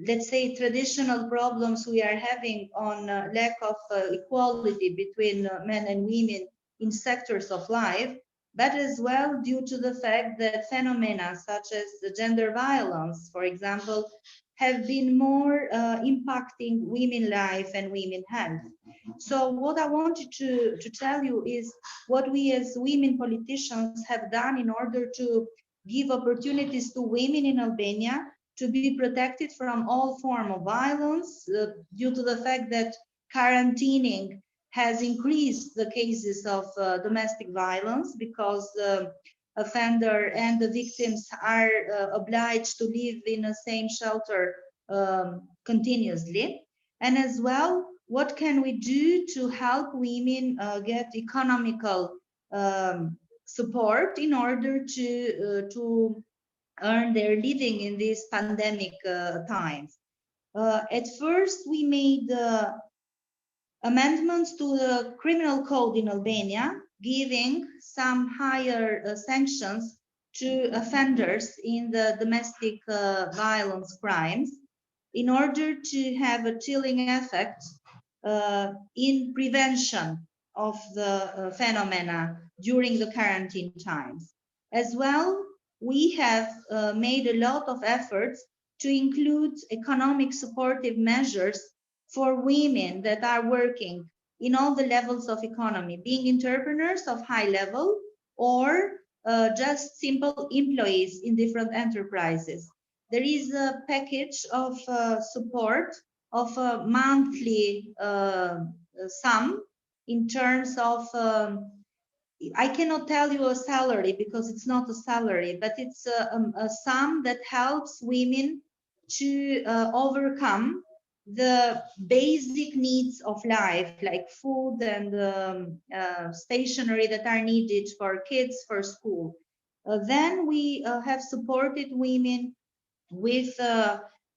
let's say traditional problems we are having on lack of equality between men and women in sectors of life, but as well due to the fact that phenomena such as the gender violence, for example, have been more impacting women life and women health. So what I wanted to tell you is what we as women politicians have done in order to give opportunities to women in Albania to be protected from all form of violence due to the fact that quarantining has increased the cases of domestic violence because the offender and the victims are obliged to live in the same shelter continuously. And as well, what can we do to help women get economical support in order to earn their living in these pandemic times? At first, we made amendments to the criminal code in Albania, giving some higher sanctions to offenders in the domestic violence crimes in order to have a chilling effect in prevention of the phenomena during the quarantine times. As well, we have made a lot of efforts to include economic supportive measures for women that are working in all the levels of economy, being entrepreneurs of high level or just simple employees in different enterprises. There is a package of support of a monthly sum in terms of, I cannot tell you a salary because it's not a salary, but it's a sum that helps women to overcome the basic needs of life, like food and stationery that are needed for kids for school. Then we have supported women with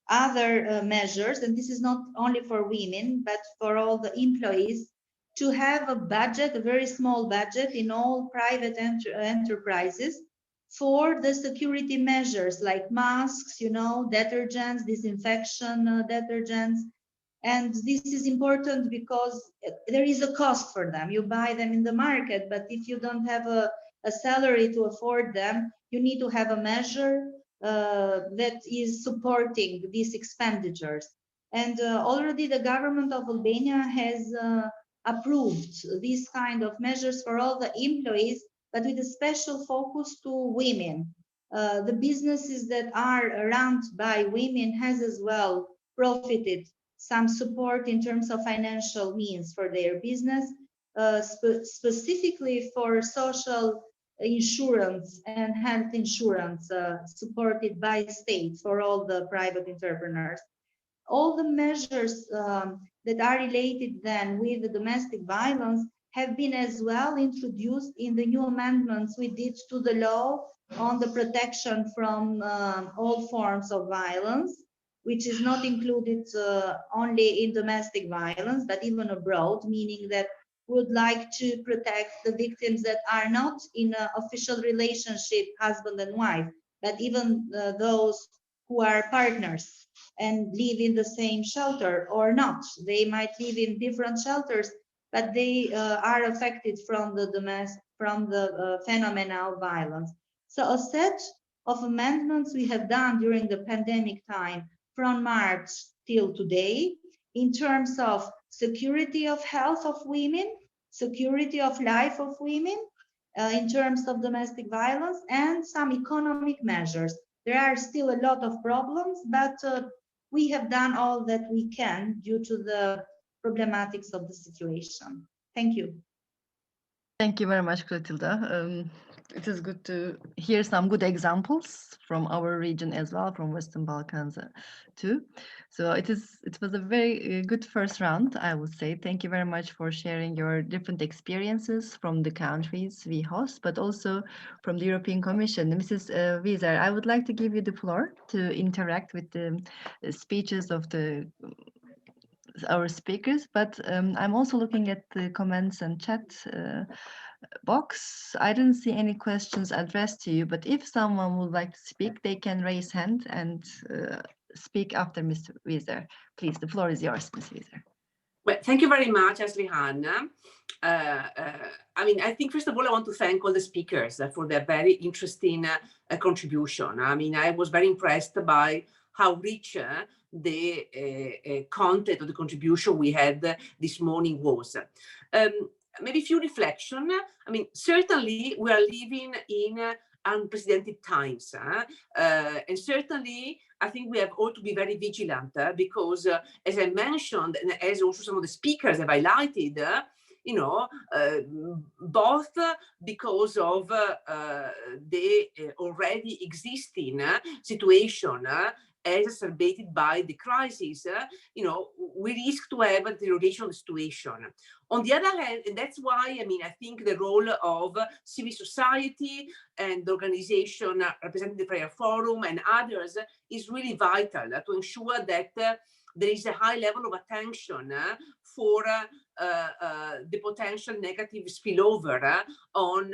other measures, and this is not only for women, but for all the employees, to have a budget, a very small budget in all private enterprises for the security measures like masks, detergents, disinfection detergents. And this is important because there is a cost for them. You buy them in the market, but if you don't have a salary to afford them, you need to have a measure that is supporting these expenditures. And already the government of Albania has approved these kind of measures for all the employees, but with a special focus to women. The businesses that are run by women has as well profited some support in terms of financial means for their business, specifically for social insurance and health insurance supported by state for all the private entrepreneurs. All the measures that are related then with the domestic violence have been as well introduced in the new amendments we did to the law on the protection from all forms of violence, which is not included only in domestic violence, but even abroad, meaning that we would like to protect the victims that are not in an official relationship, husband and wife, but even those who are partners and live in the same shelter or not. They might live in different shelters, but they are affected from the phenomena of violence. So a set of amendments we have done during the pandemic time from March till today in terms of security of health of women, security of life of women, in terms of domestic violence, and some economic measures. There are still a lot of problems, but we have done all that we can due to the problematics of the situation. Thank you. Thank you very much, Clotilda. It is good to hear some good examples from our region as well, from Western Balkans too. So it was a very good first round, I would say. Thank you very much for sharing your different experiences from the countries we host, but also from the European Commission. Mrs. Wieser, I would like to give you the floor to interact with the speeches of our speakers, but I'm also looking at the comments and chat box. I didn't see any questions addressed to you, but if someone would like to speak, they can raise hand and speak after Mr. Wieser. Please, the floor is yours, Ms. Wieser. Well, thank you very much, Aslihan. I think, first of all, I want to thank all the speakers for their very interesting contribution. I was very impressed by how rich the content of the contribution we had this morning was. Maybe a few reflections. Certainly we are living in unprecedented times. And certainly I think we have all to be very vigilant because as I mentioned, and as also some of the speakers have highlighted, both because of the already existing situation as exacerbated by the crisis, we risk to have a deterioration of the situation. On the other hand, and that's why, I think the role of civil society and the organization representing the Prayer Forum and others is really vital to ensure that there is a high level of attention for the potential negative spillover on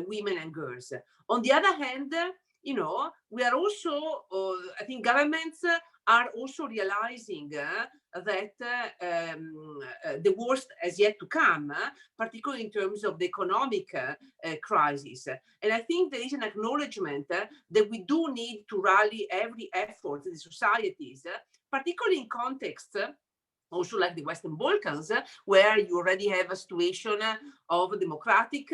women and girls. On the other hand, you know, we are also, I think governments are also realizing that the worst has yet to come, particularly in terms of the economic crisis. And I think there is an acknowledgement that we do need to rally every effort in the societies, particularly in contexts also like the Western Balkans, where you already have a situation of demographic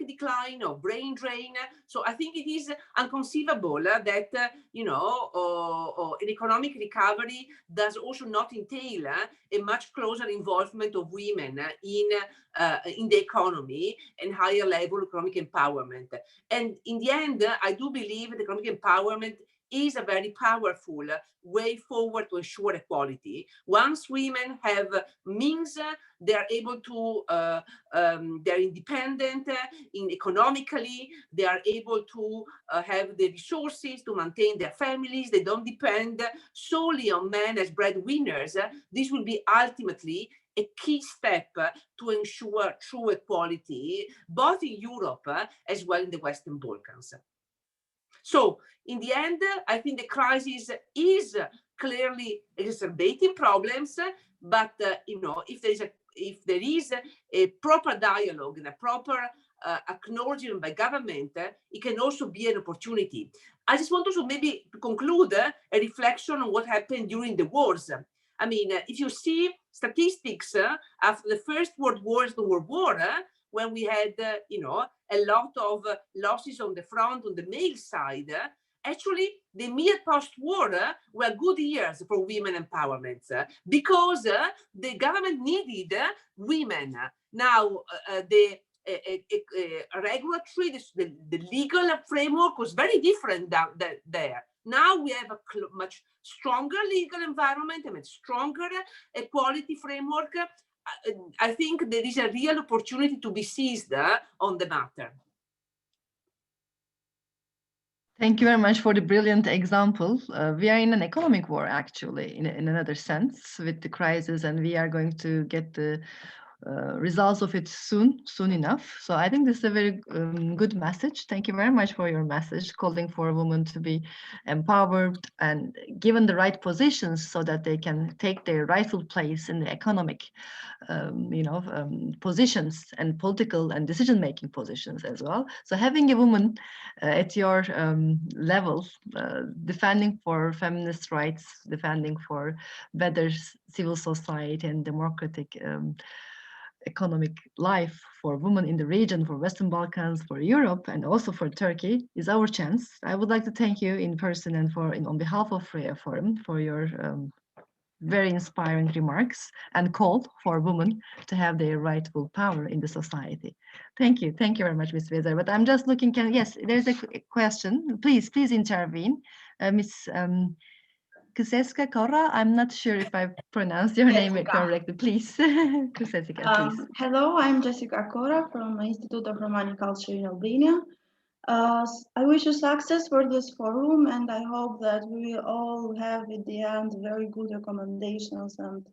decline, of brain drain. So I think it is inconceivable that, you know, an economic recovery does also not entail a much closer involvement of women in the economy and higher level economic empowerment. And in the end, I do believe that economic empowerment is a very powerful way forward to ensure equality. Once women have means, they are able to, they're independent economically, they are able to have the resources to maintain their families, they don't depend solely on men as breadwinners. This will be ultimately a key step to ensure true equality, both in Europe as well in the Western Balkans. So in the end, I think the crisis is clearly exacerbating problems, but you know, if there is a proper dialogue and a proper acknowledgement by government, it can also be an opportunity. I just want to maybe to conclude a reflection on what happened during the wars. I mean, if you see statistics after the First World War, the World War, when we had, you know, a lot of losses on the front, on the male side, actually the immediate post-war were good years for women empowerment because the government needed women. Now, the regulatory, the legal framework was very different there. Now we have a much stronger legal environment, a much stronger equality framework. I think there is a real opportunity to be seized on the matter. Thank you very much for the brilliant example. We are in an economic war, actually, in another sense, with the crisis, and we are going to get the results of it soon enough. So I think this is a very good message. Thank you very much for your message, calling for women to be empowered and given the right positions so that they can take their rightful place in the economic, positions and political and decision-making positions as well. So having a woman at your level, defending for feminist rights, defending for better civil society and democratic economic life for women in the region, for Western Balkans, for Europe, and also for Turkey is our chance. I would like to thank you in person and on behalf of Freja Forum for your very inspiring remarks and call for women to have their rightful power in the society. Thank you very much, Ms. Freja. But I'm just looking, yes, there's a question. Please intervene, Ms. Kuseska Kora, I'm not sure if I pronounced your name correctly. Please, Kuseska, please. Hello, I'm Jessica Kora from the Institute of Romani Culture in Albania. I wish you success for this forum, and I hope that we will all have at the end very good recommendations and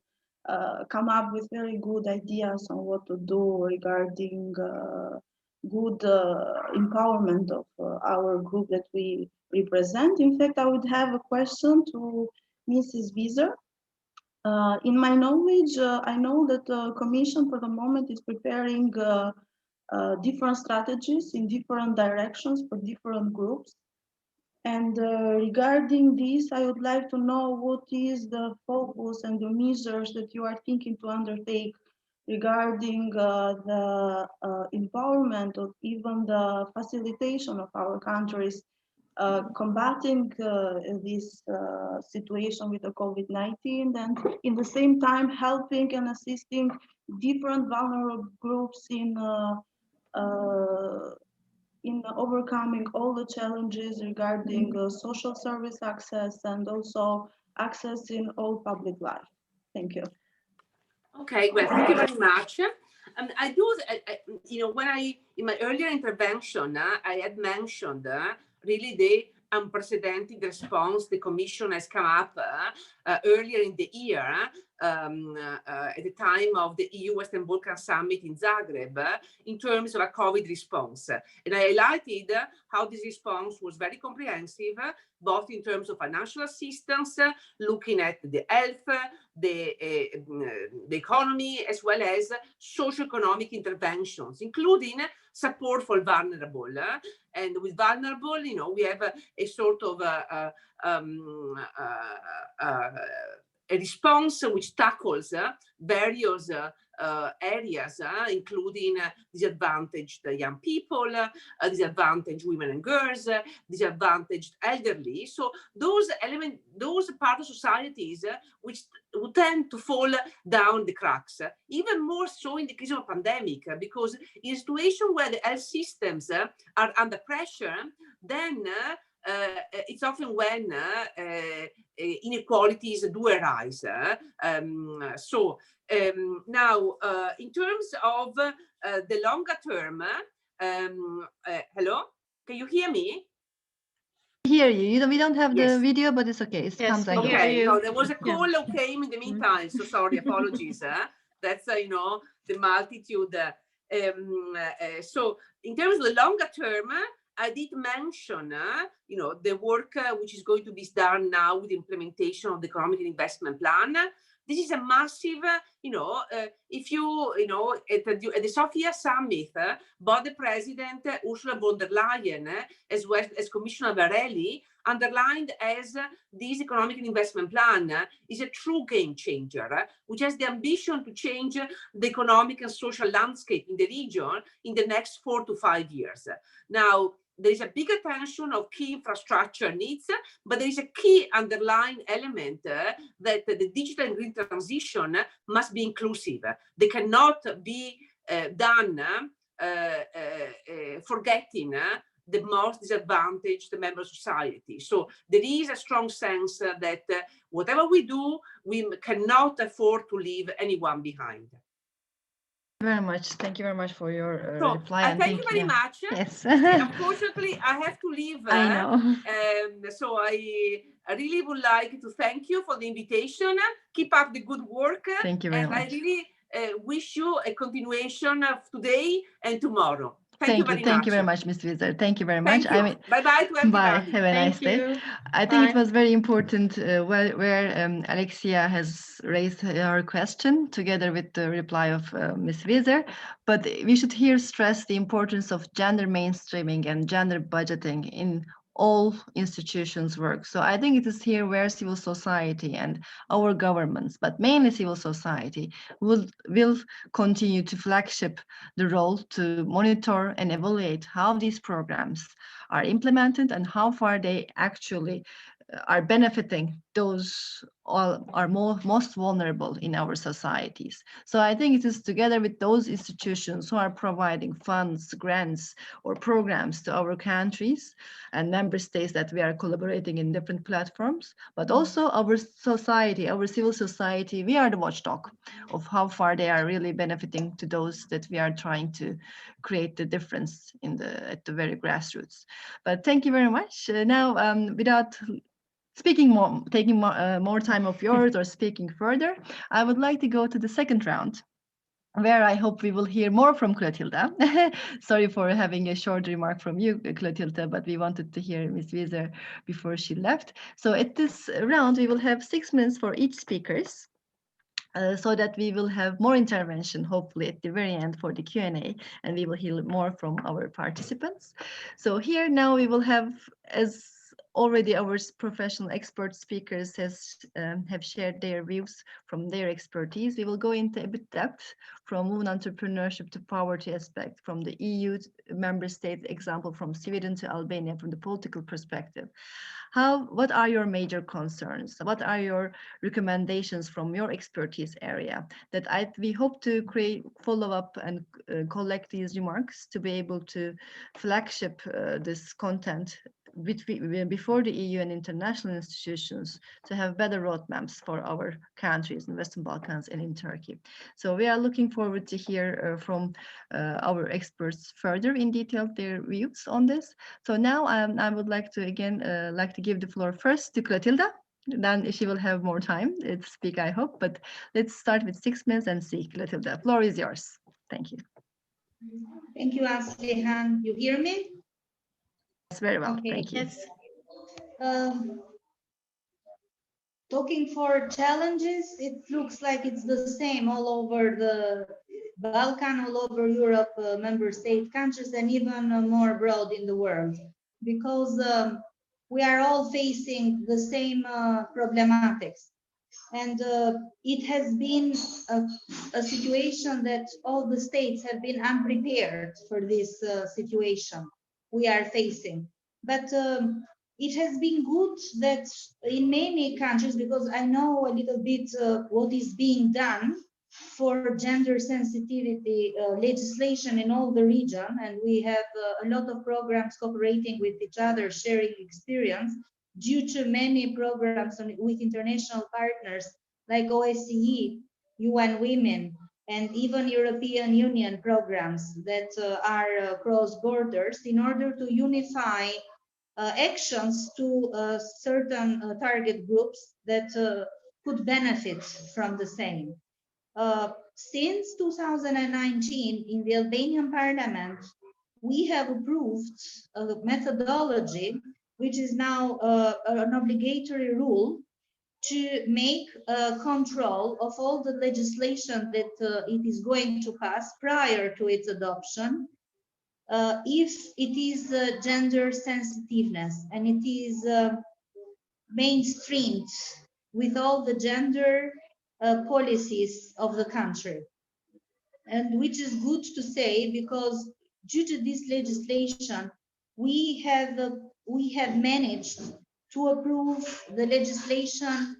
come up with very good ideas on what to do regarding good empowerment of our group that we represent. In fact, I would have a question to Mrs. Wieser. In my knowledge, I know that the Commission for the moment is preparing different strategies in different directions for different groups. And regarding this, I would like to know what is the focus and the measures that you are thinking to undertake regarding the empowerment or even the facilitation of our countries combating this situation with the COVID-19, and in the same time helping and assisting different vulnerable groups in overcoming all the challenges regarding social service access and also access in all public life. Thank you. Okay, well, thank you very much. I do, when in my earlier intervention, I had mentioned really the unprecedented response the Commission has come up earlier in the year at the time of the EU Western Balkan Summit in Zagreb in terms of a COVID response. And I highlighted how this response was very comprehensive, both in terms of financial assistance, looking at the health, the economy, as well as socio-economic interventions, including support for vulnerable. And with vulnerable, we have a sort of a response which tackles various areas, including disadvantaged young people, disadvantaged women and girls, disadvantaged elderly. So those elements, those part of societies which would tend to fall down the cracks, even more so in the case of a pandemic, because in a situation where the health systems are under pressure, then it's often when inequalities do arise. Now, in terms of the longer term, hello, can you hear me? Hear you. We don't have Yes. the video, but it's okay. It Yes, comes we and hear goes. Okay, you. no, there was a Yeah. call that came in the meantime, so sorry, apologies. That's, the multitude. So in terms of the longer term, I did mention, the work which is going to be done now with the implementation of the economic and investment plan. This is a massive, if you, at the Sofia summit, both the president, Ursula von der Leyen, as well as Commissioner Varelli, underlined as this economic and investment plan is a true game changer, which has the ambition to change the economic and social landscape in the region in the next 4 to 5 years. Now, there is a big attention of key infrastructure needs, but there is a key underlying element that the digital and green transition must be inclusive. They cannot be done forgetting the most disadvantaged member of society. So there is a strong sense that whatever we do, we cannot afford to leave anyone behind. Very much. Thank you very much for your reply. I thank you very much. Yes. Unfortunately, I have to leave. I know. So I really would like to thank you for the invitation. Keep up the good work. Thank you very much. I really wish you a continuation of today and tomorrow. Thank you very much. Thank you very much, Ms. Wieser. Thank you very much. Thank you. Bye-bye to everybody. Bye. Have a nice day. I think it was very important where Alexia has raised her question together with the reply of Ms. Wieser. But we should here stress the importance of gender mainstreaming and gender budgeting in all institutions' work. So I think it is here where civil society and our governments, but mainly civil society, will continue to flagship the role to monitor and evaluate how these programs are implemented and how far they actually are benefiting those all are most vulnerable in our societies. So I think it is together with those institutions who are providing funds, grants, or programs to our countries and member states that we are collaborating in different platforms, but also our society, our civil society, we are the watchdog of how far they are really benefiting to those that we are trying to create the difference at the very grassroots. But thank you very much. Now, without taking more time of yours or speaking further, I would like to go to the second round, where I hope we will hear more from Clotilda. Sorry for having a short remark from you, Clotilda, but we wanted to hear Ms. Wieser before she left. So at this round, we will have 6 minutes for each speakers. So that we will have more intervention, hopefully at the very end for the Q&A, and we will hear more from our participants. So here now we will have, as already our professional expert speakers have shared their views from their expertise, we will go into a bit depth from women entrepreneurship to poverty aspect, from the EU member state example, from Sweden to Albania, from the political perspective. What are your major concerns? What are your recommendations from your expertise area that we hope to follow up and collect these remarks to be able to flagship this content before the EU and international institutions to have better roadmaps for our countries in Western Balkans and in Turkey. So we are looking forward to hear from our experts further in detail their views on this. So now I would like to again give the floor first to Clotilda. Then she will have more time to speak, I hope. But let's start with 6 minutes and see. Clotilde, the floor is yours. Thank you. Thank you, Aslihan. You hear me? Yes, very well. Okay. Thank you. Yes. Talking for challenges, it looks like it's the same all over the Balkan, all over Europe, member state countries, and even more abroad in the world, because we are all facing the same problematics. And it has been a situation that all the states have been unprepared for this situation we are facing. But it has been good that in many countries, because I know a little bit what is being done for gender sensitivity legislation in all the region, and we have a lot of programs cooperating with each other, sharing experience, due to many programs with international partners like OSCE, UN Women, and even European Union programs that are cross borders, in order to unify actions to certain target groups that could benefit from the same. Since 2019, in the Albanian parliament, we have approved a methodology, which is now an obligatory rule, to make a control of all the legislation that it is going to pass prior to its adoption, if it is gender sensitiveness and it is mainstreamed with all the gender policies of the country. And which is good to say, because due to this legislation, we have managed to approve the legislation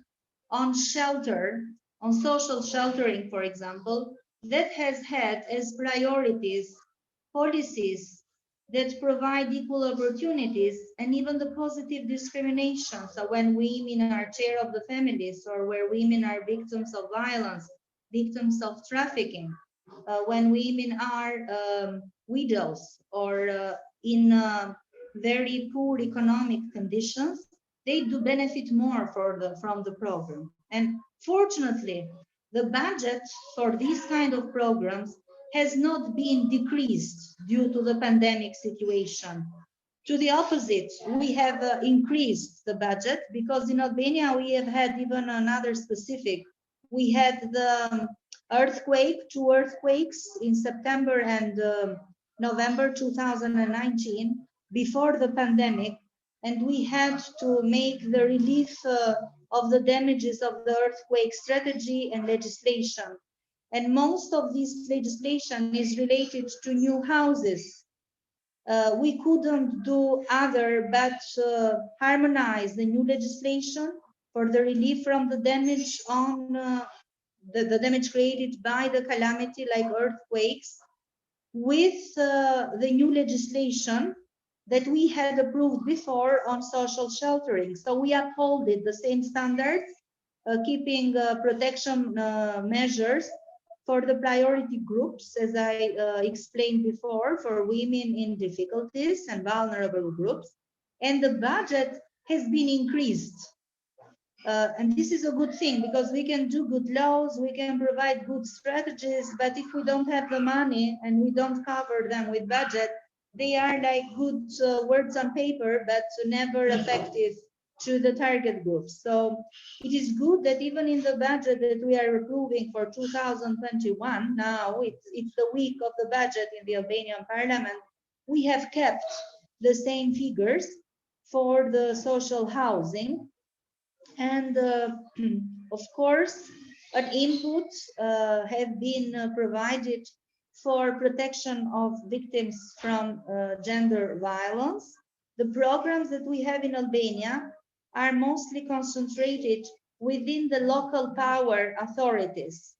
on shelter, on social sheltering, for example, that has had as priorities policies that provide equal opportunities and even the positive discrimination. So when women are chair of the families, or where women are victims of violence, victims of trafficking, when women are widows or in very poor economic conditions, they do benefit more from the program. And fortunately, the budget for these kind of programs has not been decreased due to the pandemic situation. To the opposite, we have increased the budget, because in Albania we have had even another specific. We had the two earthquakes in September and November 2019, before the pandemic, and we had to make the relief of the damages of the earthquake strategy and legislation. And most of this legislation is related to new houses. We couldn't do other but harmonize the new legislation for the relief from the damage on the damage created by the calamity, like earthquakes, with the new legislation that we had approved before on social sheltering. So we upholded the same standards, keeping protection measures for the priority groups, as I explained before, for women in difficulties and vulnerable groups. And the budget has been increased. And this is a good thing, because we can do good laws, we can provide good strategies, but if we don't have the money and we don't cover them with budget, they are like good words on paper, but never effective to the target groups. So it is good that even in the budget that we are approving for 2021, now it's the week of the budget in the Albanian parliament, we have kept the same figures for the social housing. And of course, an input have been provided for protection of victims from gender violence. The programs that we have in Albania are mostly concentrated within the local power authorities.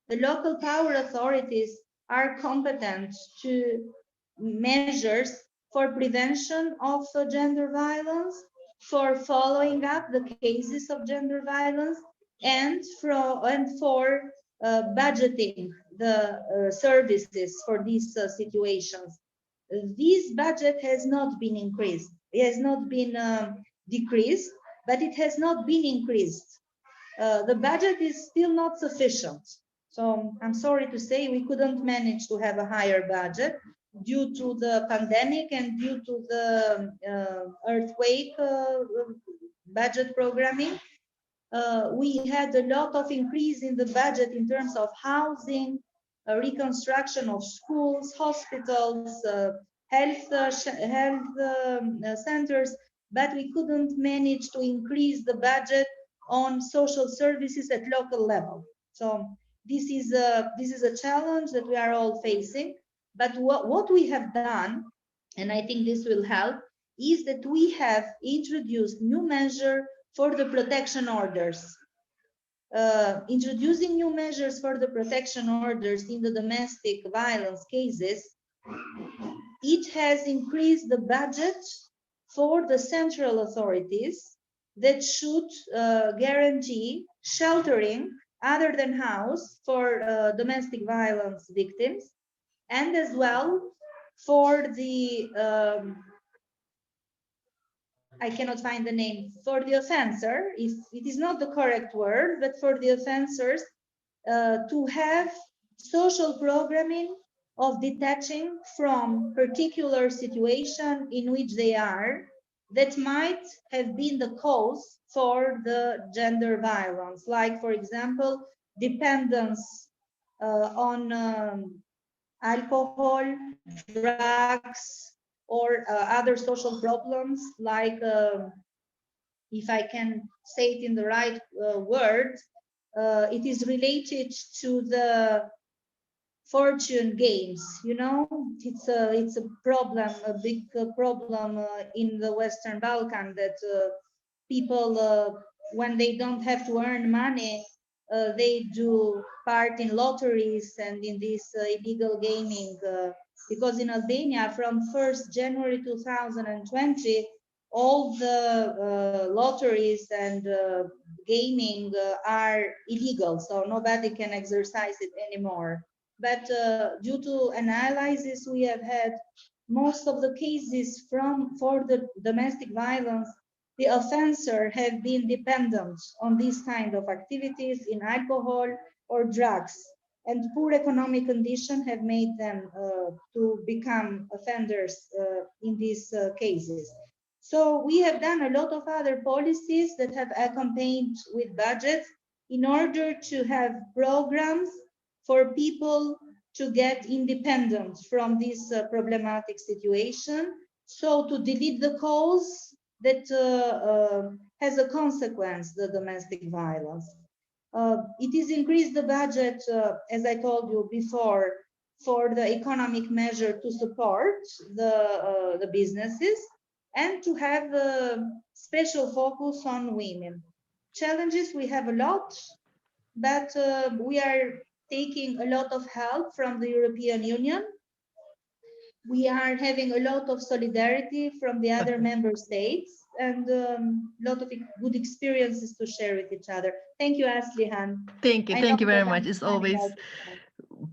The local power authorities are competent to measures for prevention of gender violence, for following up the cases of gender violence, and for budgeting the services for these situations. This budget has not been increased. It has not been decreased. but it has not been increased. The budget is still not sufficient. So I'm sorry to say we couldn't manage to have a higher budget due to the pandemic and due to the earthquake budget programming. We had a lot of increase in the budget in terms of housing, reconstruction of schools, hospitals, health centers, but we couldn't manage to increase the budget on social services at local level. So this is a challenge that we are all facing. But what we have done, and I think this will help, is that we have introduced new measure for the protection orders. Introducing new measures for the protection orders in the domestic violence cases, it has increased the budget for the central authorities that should guarantee sheltering other than house for domestic violence victims, and as well for the I cannot find the name, for the offender, if it is not the correct word, but for the offenders to have social programming of detaching from particular situation in which they are that might have been the cause for the gender violence, like, for example, dependence on alcohol, drugs, or other social problems, like, if I can say it in the right word, it is related to the fortune games. You know, it's a problem, a big problem in the Western Balkan, that people, when they don't have to earn money, they do part in lotteries and in this illegal gaming. Because in Albania, from 1st January 2020, all the lotteries and gaming are illegal, so nobody can exercise it anymore. But due to analysis we have had, most of the cases for the domestic violence, the offender have been dependent on these kind of activities in alcohol or drugs, and poor economic conditions have made them to become offenders in these cases. So we have done a lot of other policies that have accompanied with budgets in order to have programs for people to get independent from this problematic situation. So to delete the cause that has a consequence, the domestic violence. It is increased the budget, as I told you before, for the economic measure to support the businesses, and to have a special focus on women. Challenges, we have a lot, but we are taking a lot of help from the European Union. We are having a lot of solidarity from the other member states, and a lot of good experiences to share with each other. Thank you, Aslihan. Thank you very much. I'm It's always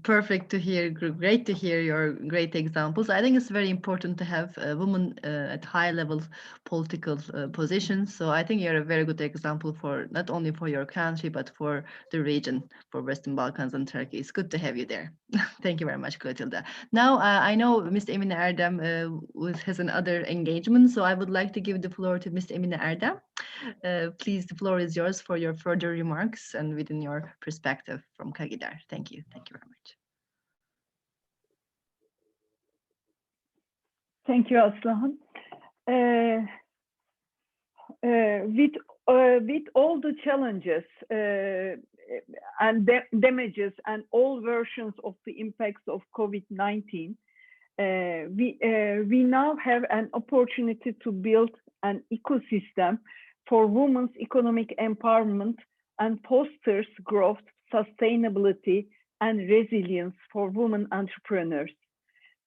perfect to hear, great to hear your great examples. I think it's very important to have women at high level political positions. So I think you're a very good example for not only for your country, but for the region, for Western Balkans and Turkey. It's good to have you there. Thank you very much, Clotilde. Now, I know Ms. Emine Erdem has another engagement, so I would like to give the floor to Ms. Emine Erdem. Please, the floor is yours for your further remarks and within your perspective from Kagidar. Thank you. Thank you very much. Thank you, Aslihan. With all the challenges and damages and all versions of the impacts of COVID-19, we now have an opportunity to build an ecosystem for women's economic empowerment and fosters growth, sustainability, and resilience for women entrepreneurs.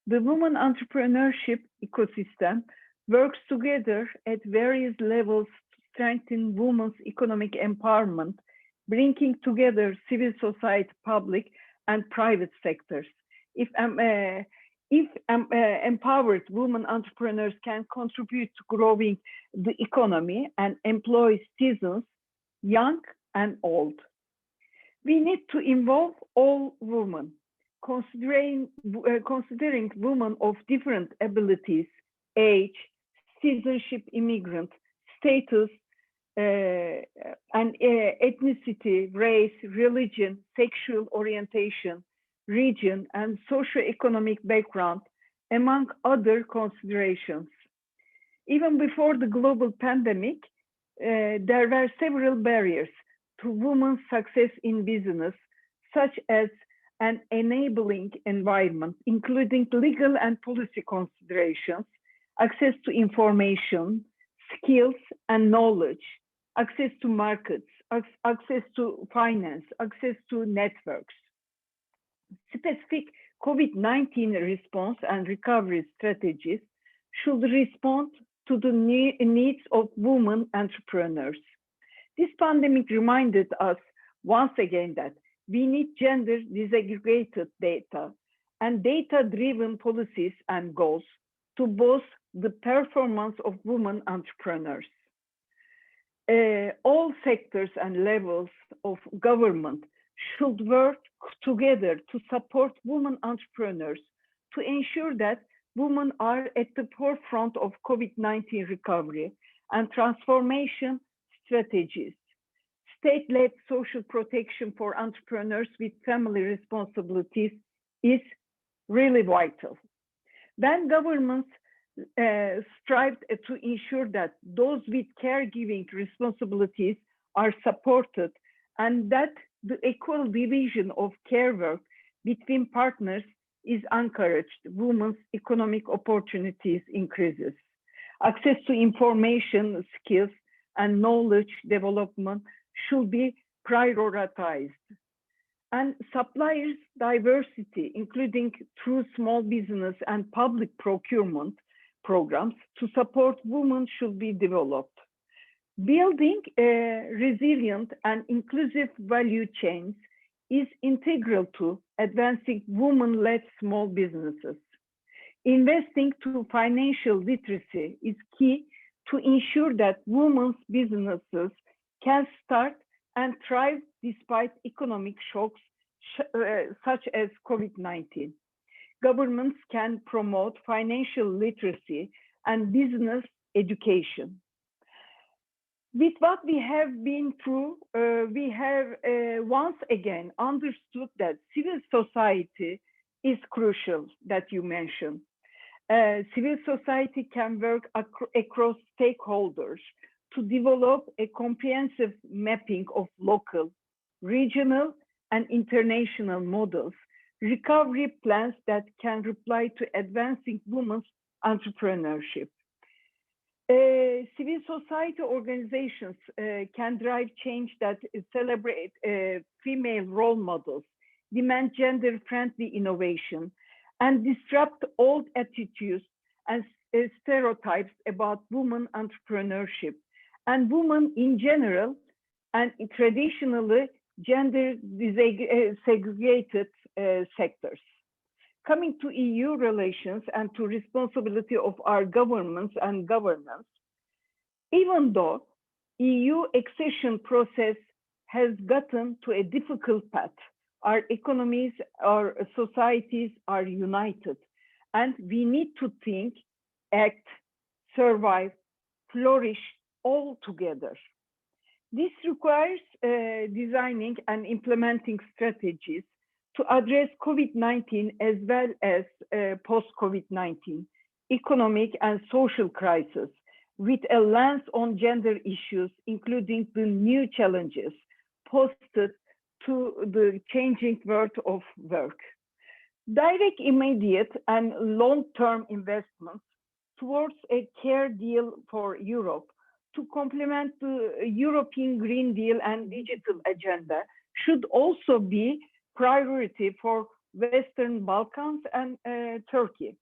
The women entrepreneurship ecosystem works together at various levels to strengthen women's economic empowerment, bringing together civil society, public, and private sectors. If empowered women entrepreneurs can contribute to growing the economy and employ citizens, young and old. We need to involve all women, considering women of different abilities, age, citizenship, immigrant, status, and ethnicity, race, religion, sexual orientation, region, and socioeconomic background, among other considerations. Even before the global pandemic, there were several barriers to women's success in business, such as an enabling environment, including legal and policy considerations, access to information, skills and knowledge, access to markets, access to finance, access to networks. Specific COVID-19 response and recovery strategies should respond to the needs of women entrepreneurs. This pandemic reminded us once again that we need gender disaggregated data and data-driven policies and goals to boost the performance of women entrepreneurs. All sectors and levels of government should work together to support women entrepreneurs to ensure that women are at the forefront of COVID-19 recovery and transformation strategies. State-led social protection for entrepreneurs with family responsibilities is really vital. When governments strive to ensure that those with caregiving responsibilities are supported and that the equal division of care work between partners is encouraged, women's economic opportunities increases. Access to information, skills, and knowledge development should be prioritized. And suppliers diversity, including through small business and public procurement programs to support women, should be developed. Building resilient and inclusive value chains is integral to advancing women-led small businesses. Investing to financial literacy is key to ensure that women's businesses can start and thrive despite economic shocks such as COVID-19. Governments can promote financial literacy and business education. With what we have been through, we have once again understood that civil society is crucial, that you mentioned. Civil society can work across stakeholders to develop a comprehensive mapping of local, regional, and international models, recovery plans that can reply to advancing women's entrepreneurship. Civil society organizations can drive change that celebrate female role models, demand gender-friendly innovation, and disrupt old attitudes and stereotypes about women entrepreneurship and women in general, and traditionally gender segregated sectors. Coming to EU relations and to responsibility of our governments and governance, even though EU accession process has gotten to a difficult path, our economies, our societies are united, and we need to think, act, survive, flourish all together. This requires designing and implementing strategies to address COVID-19 as well as post-COVID-19 economic and social crisis with a lens on gender issues, including the new challenges posed to the changing world of work. Direct, immediate, and long-term investments towards a care deal for Europe to complement the European Green Deal and digital agenda should also be priority for Western Balkans and Turkey.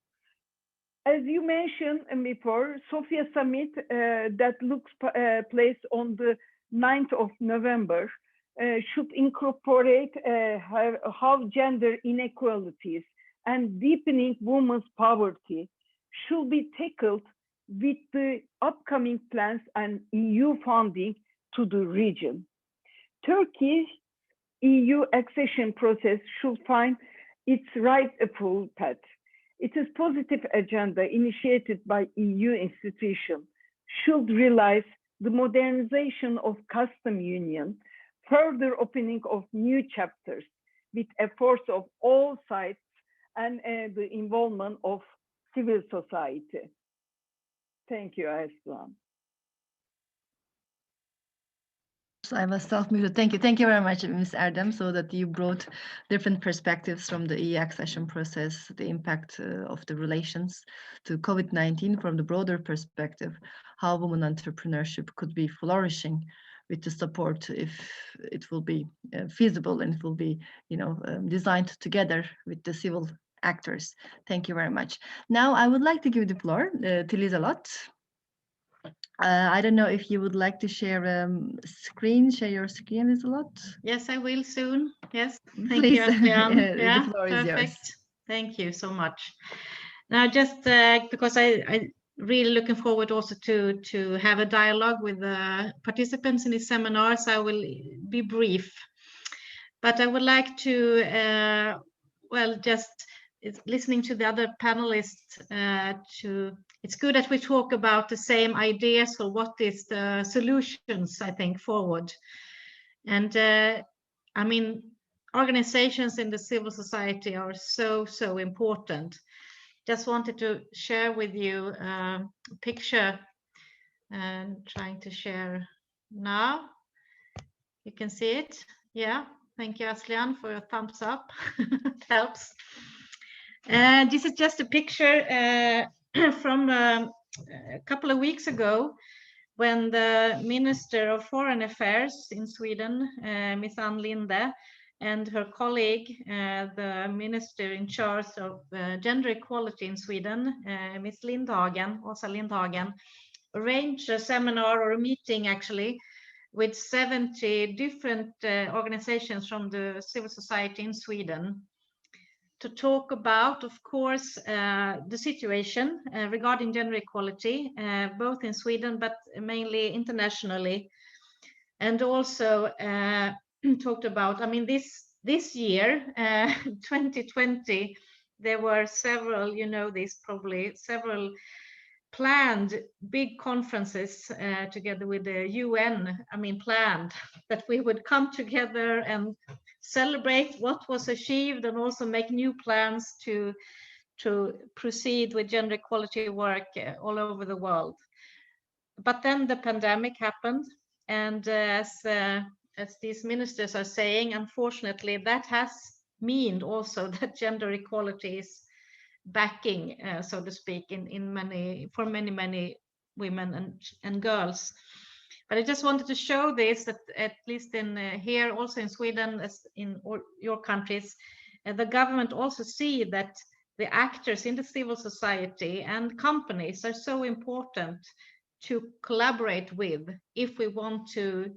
As you mentioned before, Sofia Summit that looks place on the 9th of November should incorporate how gender inequalities and deepening women's poverty should be tackled with the upcoming plans and EU funding to the region. Turkey's EU accession process should find its rightful path. Its positive agenda initiated by EU institutions should realize the modernization of custom union, further opening of new chapters with efforts of all sides and the involvement of civil society. Thank you, Aslihan. So I was self-muted. Thank you. Thank you very much, Ms. Erdem, so that you brought different perspectives from the EU accession process, the impact of the relations to COVID-19 from the broader perspective, how women entrepreneurship could be flourishing with the support if it will be feasible and it will be, designed together with the civil actors. Thank you very much. Now I would like to give the floor to Liselott. I don't know if you would like to share share your screen, Liselott? Yes, I will soon. Yes, thank Please, you, Aslihan. the floor is yours. Perfect. Thank you so much. Now, just because I really looking forward also to have a dialogue with the participants in this seminar, so I will be brief. But I would like to, just listening to the other panelists, it's good that we talk about the same ideas for what is the solutions, I think, forward. And I mean, organizations in the civil society are so important. Just wanted to share with you a picture and trying to share now. You can see it. Yeah, thank you, Aslihan, for your thumbs up. It helps. This is just a picture from a couple of weeks ago when the Minister of Foreign Affairs in Sweden, Ms. Ann Linde, and her colleague, the Minister in charge of gender equality in Sweden, Ms. Lindhagen, Åsa Lindhagen, arranged a seminar or a meeting actually with 70 different organizations from the civil society in Sweden to talk about, of course, the situation regarding gender equality, both in Sweden, but mainly internationally. And also talked about, I mean, this year, 2020, there were several, you know this probably, several planned big conferences together with the UN, I mean, planned that we would come together and celebrate what was achieved and also make new plans to proceed with gender equality work all over the world. But then the pandemic happened, and as these ministers are saying, unfortunately, that has meant also that gender equality is backing, so to speak, for many women and girls. But I just wanted to show this, that at least in here, also in Sweden, as in all your countries, the government also see that the actors in the civil society and companies are so important to collaborate with if we want to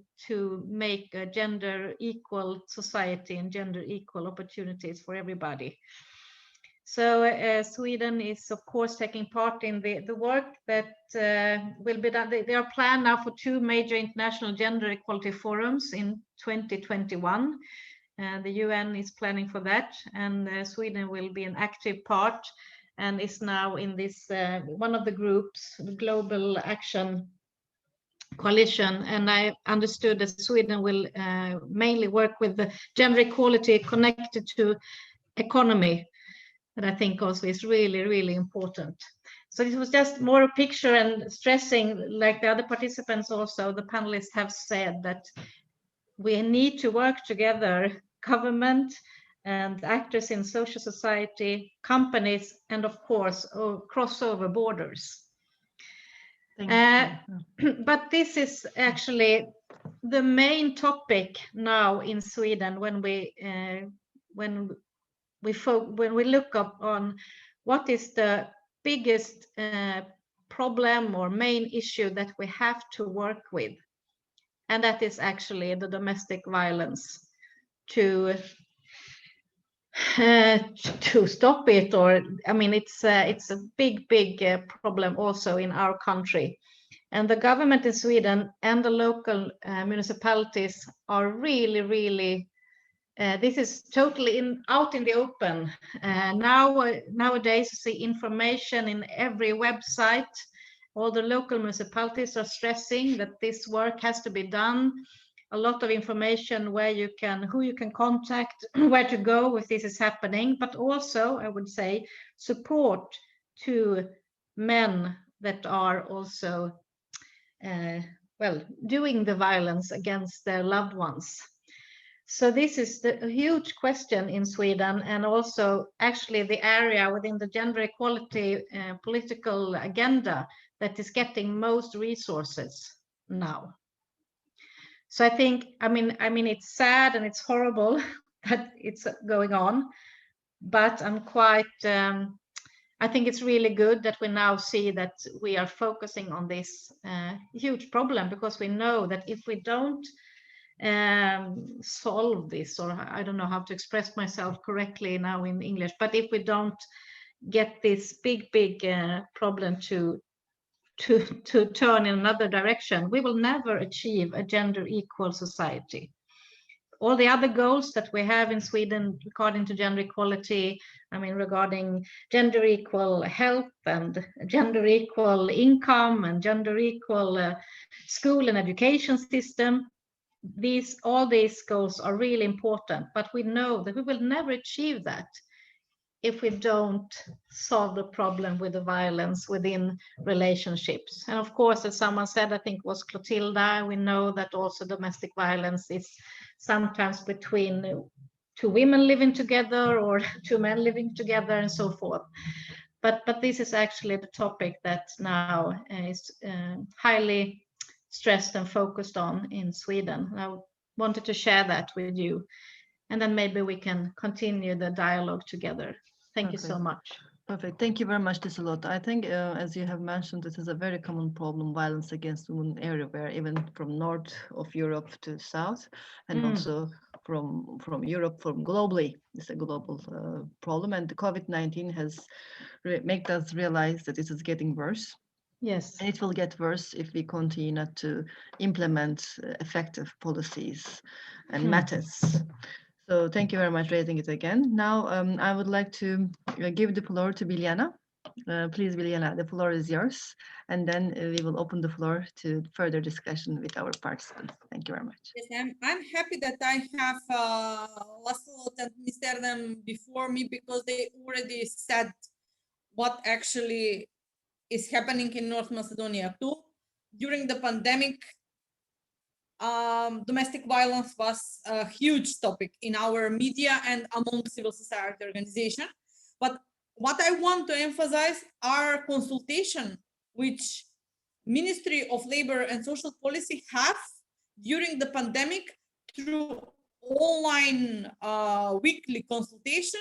make a gender equal society and gender equal opportunities for everybody. So Sweden is, of course, taking part in the work that will be done. They are planned now for 2 major international gender equality forums in 2021. The UN is planning for that, and Sweden will be an active part and is now in this one of the groups, the Global Action Coalition. And I understood that Sweden will mainly work with the gender equality connected to economy. That I think also is really important. So this was just more a picture and stressing, like the other participants also, the panelists have said, that we need to work together, government and actors in social society, companies, and of course, crossover borders. But this is actually the main topic now in Sweden when we look up on what is the biggest problem or main issue that we have to work with, and that is actually the domestic violence to to stop it, or I mean, it's a big problem also in our country, and the government in Sweden and the local municipalities are really this is totally out in the open. Nowadays, you see information in every website. All the local municipalities are stressing that this work has to be done. A lot of information who you can contact, where to go if this is happening, but also, I would say, support to men that are also doing the violence against their loved ones. So this is a huge question in Sweden, and also actually the area within the gender equality political agenda that is getting most resources now. So I think, I mean, it's sad and it's horrible that it's going on, but I'm quite, I think it's really good that we now see that we are focusing on this huge problem, because we know that if we don't solve this, or I don't know how to express myself correctly now in English, but if we don't get this big problem to turn in another direction, we will never achieve a gender equal society. All the other goals that we have in Sweden regarding to gender equality, I mean, regarding gender equal health and gender equal income and gender equal school and education system, all these goals are really important, but we know that we will never achieve that if we don't solve the problem with the violence within relationships. And of course, as someone said, I think it was Clotilda, we know that also domestic violence is sometimes between two women living together or two men living together and so forth. But this is actually the topic that now is highly stressed and focused on in Sweden. I wanted to share that with you, and then maybe we can continue the dialogue together. Thank you so much. Perfect. Thank you very much, Desalot. I think, as you have mentioned, this is a very common problem, violence against women everywhere, even from north of Europe to south, and also from Europe, from globally. It's a global problem, and the COVID-19 has made us realize that it is getting worse. Yes. And it will get worse if we continue not to implement effective policies and methods. So thank you very much for raising it again. Now I would like to give the floor to Biljana. Please, Biljana, the floor is yours. And then we will open the floor to further discussion with our participants. Thank you very much. Yes, I'm happy that I have Laszlo and Mr. Them before me, because they already said what actually is happening in North Macedonia too. During the pandemic, domestic violence was a huge topic in our media and among civil society organizations. But what I want to emphasize are consultation which Ministry of Labor and Social Policy have during the pandemic through online weekly consultation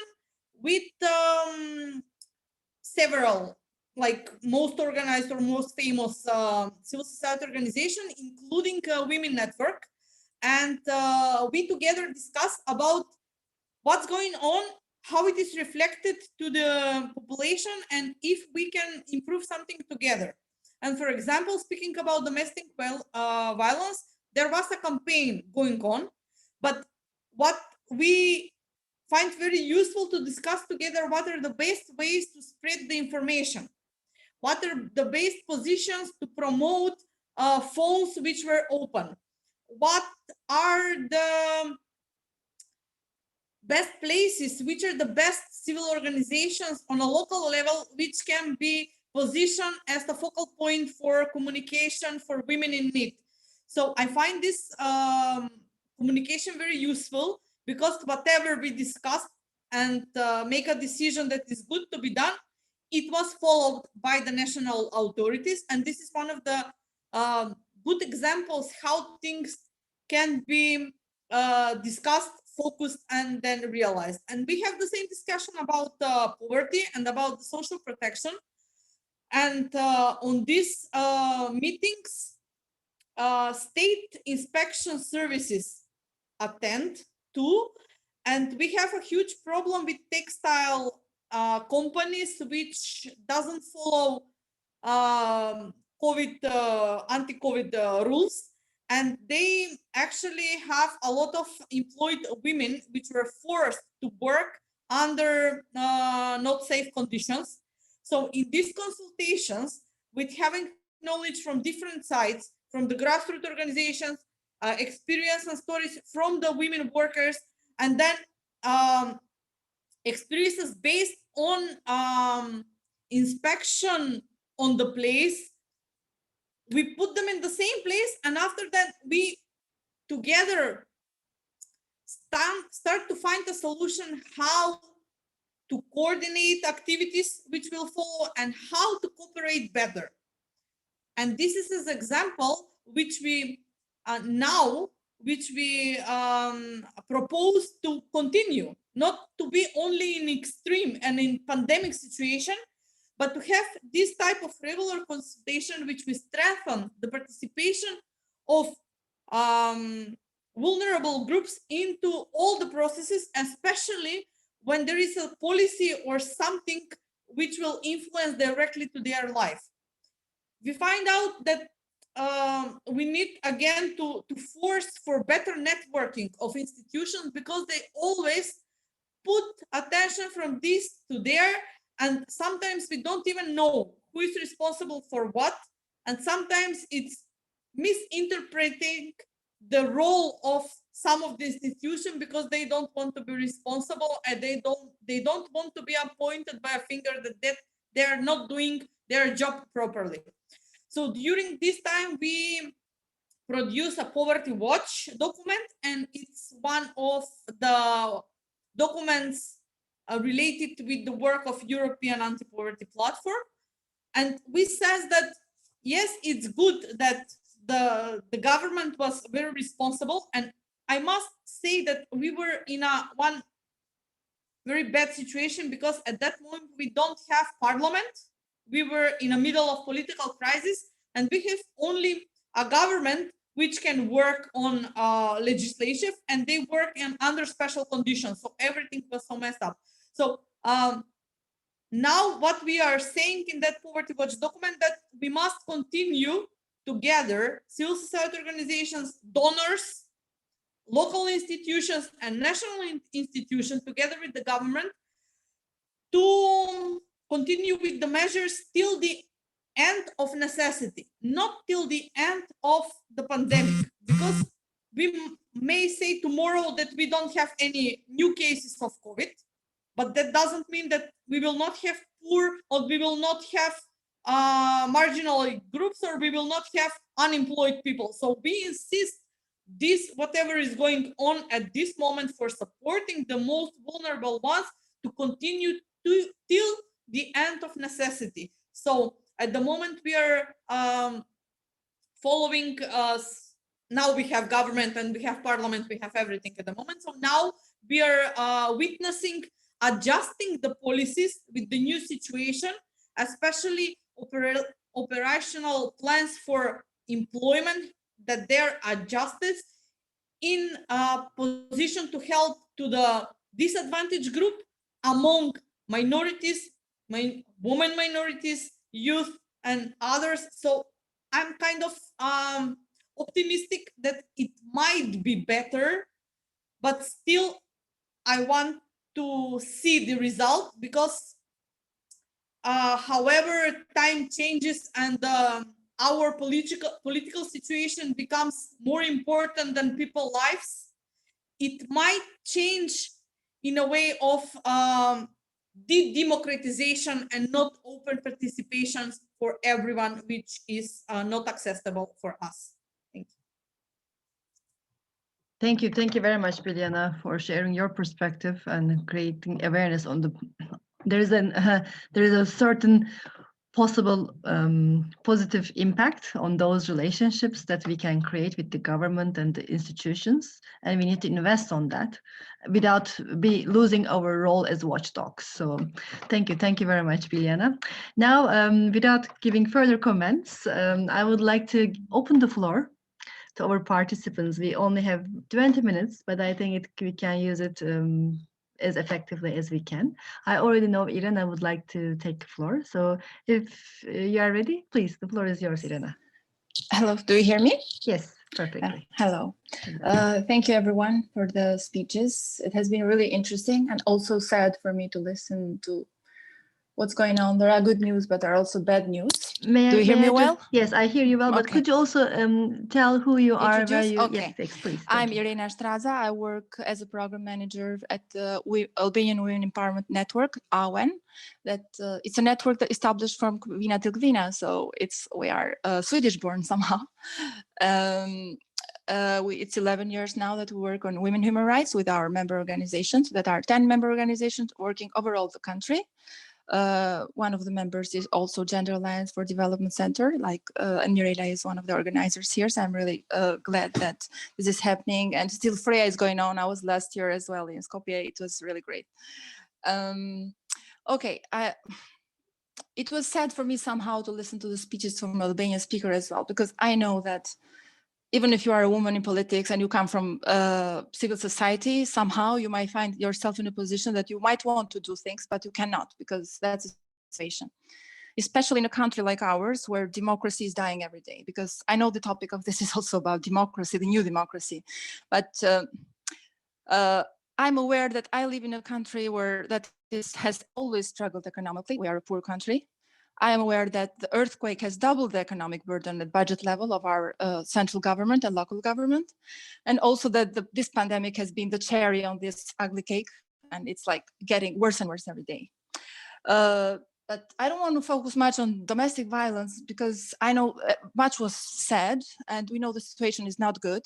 with several, like most organized or most famous civil society organization, including Women Network. And we together discuss about what's going on, how it is reflected to the population, and if we can improve something together. And for example, speaking about domestic violence, there was a campaign going on, but what we find very useful to discuss together, what are the best ways to spread the information? What are the best positions to promote phones which were open? What are the best places, which are the best civil organizations on a local level, which can be positioned as the focal point for communication for women in need? So I find this communication very useful, because whatever we discussed and make a decision that is good to be done, it was followed by the national authorities. And this is one of the good examples how things can be discussed, focused, and then realized. And we have the same discussion about poverty and about the social protection. And on these meetings, state inspection services attend to, And we have a huge problem with textile companies which doesn't follow anti-COVID rules. And they actually have a lot of employed women which were forced to work under not safe conditions. So in these consultations, with having knowledge from different sides, from the grassroots organizations, experience and stories from the women workers, and then experiences based on inspection on the place, we put them in the same place, and after that we together start to find a solution how to coordinate activities which will follow and how to cooperate better. And this is an example which we propose to continue, not to be only in extreme and in pandemic situation, but to have this type of regular consultation which will strengthen the participation of vulnerable groups into all the processes, especially when there is a policy or something which will influence directly to their life. We find out that we need again to force for better networking of institutions, because they always put attention from this to there, and sometimes we don't even know who is responsible for what, and sometimes it's misinterpreting the role of some of the institutions because they don't want to be responsible, and they don't want to be appointed by a finger that they are not doing their job properly. So during this time, we produce a poverty watch document, and it's one of the documents related with the work of European anti-poverty platform. And we says that, yes, it's good that the government was very responsible. And I must say that we were in one very bad situation, because at that moment we don't have parliament. We were in the middle of political crisis, and we have only a government which can work on legislation, and they work under special conditions. So everything was so messed up. So now what we are saying in that Poverty Watch document, that we must continue together, civil society organizations, donors, local institutions, and national institutions, together with the government, to continue with the measures till the end of necessity, not till the end of the pandemic, because we may say tomorrow that we don't have any new cases of COVID, but that doesn't mean that we will not have poor, or we will not have marginal groups, or we will not have unemployed people. So we insist this, whatever is going on at this moment, for supporting the most vulnerable ones, to continue till the end of necessity. So at the moment we are following now we have government and we have parliament, we have everything at the moment. So now we are witnessing adjusting the policies with the new situation, especially operational plans for employment, that they're adjusted in a position to help to the disadvantaged group among minorities, women minorities, youth, and others. So I'm kind of optimistic that it might be better, but still I want to see the result, because however time changes and our political situation becomes more important than people's lives, it might change in a way of democratization and not open participation for everyone, which is not acceptable for us. Thank you. Thank you very much, Biljana, for sharing your perspective and creating awareness on the. There is a certain possible positive impact on those relationships that we can create with the government and the institutions, and we need to invest on that without losing our role as watchdogs. So thank you very much, Biljana. Now, without giving further comments, I would like to open the floor to our participants. We only have 20 minutes, but I think we can use it as effectively as we can. I already know Irena would like to take the floor. So if you are ready, please, the floor is yours, Irena. Hello, do you hear me? Yes, perfectly. Hello. Thank you everyone for the speeches. It has been really interesting and also sad for me to listen to what's going on. There are good news, but there are also bad news. Do you hear me well? Yes, I hear you well, but could you also tell who you are, where you... Okay. Yes, please. I'm Irena Straza. I work as a program manager at the Albanian Women Empowerment Network, AWEN. It's a network that established from Vina till Vina, so we are Swedish-born somehow. It's 11 years now that we work on women human rights with our member organizations, that are 10 member organizations working over all the country. One of the members is also Gender Alliance for Development Center, and Mirela is one of the organizers here. So I'm really glad that this is happening, and still Freja is going on. I was last year as well in Skopje. It was really great. It was sad for me somehow to listen to the speeches from Albanian speaker as well, because I know that even if you are a woman in politics and you come from civil society, somehow you might find yourself in a position that you might want to do things, but you cannot, because that's the situation. Especially in a country like ours, where democracy is dying every day, because I know the topic of this is also about democracy, the new democracy. But I'm aware that I live in a country where has always struggled economically. We are a poor country. I am aware that the earthquake has doubled the economic burden at budget level of our central government and local government. And also that this pandemic has been the cherry on this ugly cake, and it's like getting worse and worse every day. But I don't want to focus much on domestic violence, because I know much was said and we know the situation is not good.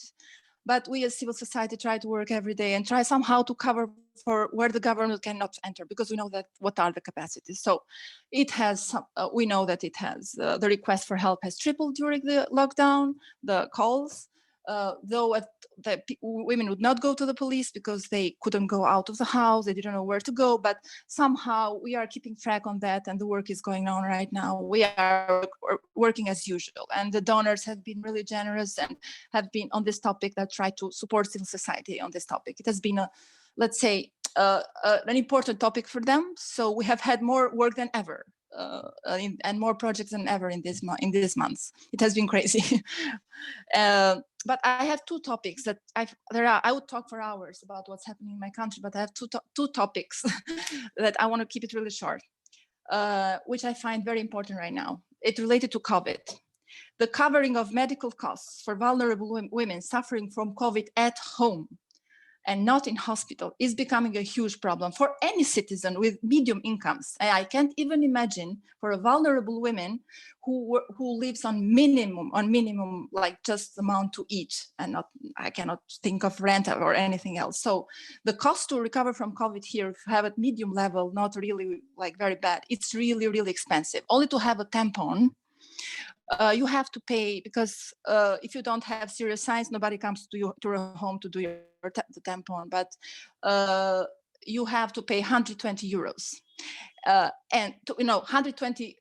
But we as civil society try to work every day and try somehow to cover for where the government cannot enter, because we know that what are the capacities. So it has, we know that it has, the request for help has tripled during the lockdown, the calls, though women would not go to the police because they couldn't go out of the house, they didn't know where to go, but somehow we are keeping track on that, and the work is going on right now. We are working as usual, and the donors have been really generous and have been on this topic that try to support civil society on this topic. It has been let's say, an important topic for them. So we have had more work than ever and more projects than ever in these months. It has been crazy. But I have two topics that I would talk for hours about what's happening in my country, but I have two topics that I want to keep it really short, which I find very important right now. It related to COVID. The covering of medical costs for vulnerable women suffering from COVID at home and not in hospital is becoming a huge problem for any citizen with medium incomes. I can't even imagine for a vulnerable woman who lives on minimum, like just the amount to eat, and I cannot think of rent or anything else. So the cost to recover from COVID here, if you have at medium level, not really like very bad, it's really, really expensive. Only to have a tampon, you have to pay, because if you don't have serious signs, nobody comes to your home to do the tampon, but you have to pay 120 euros. And 120,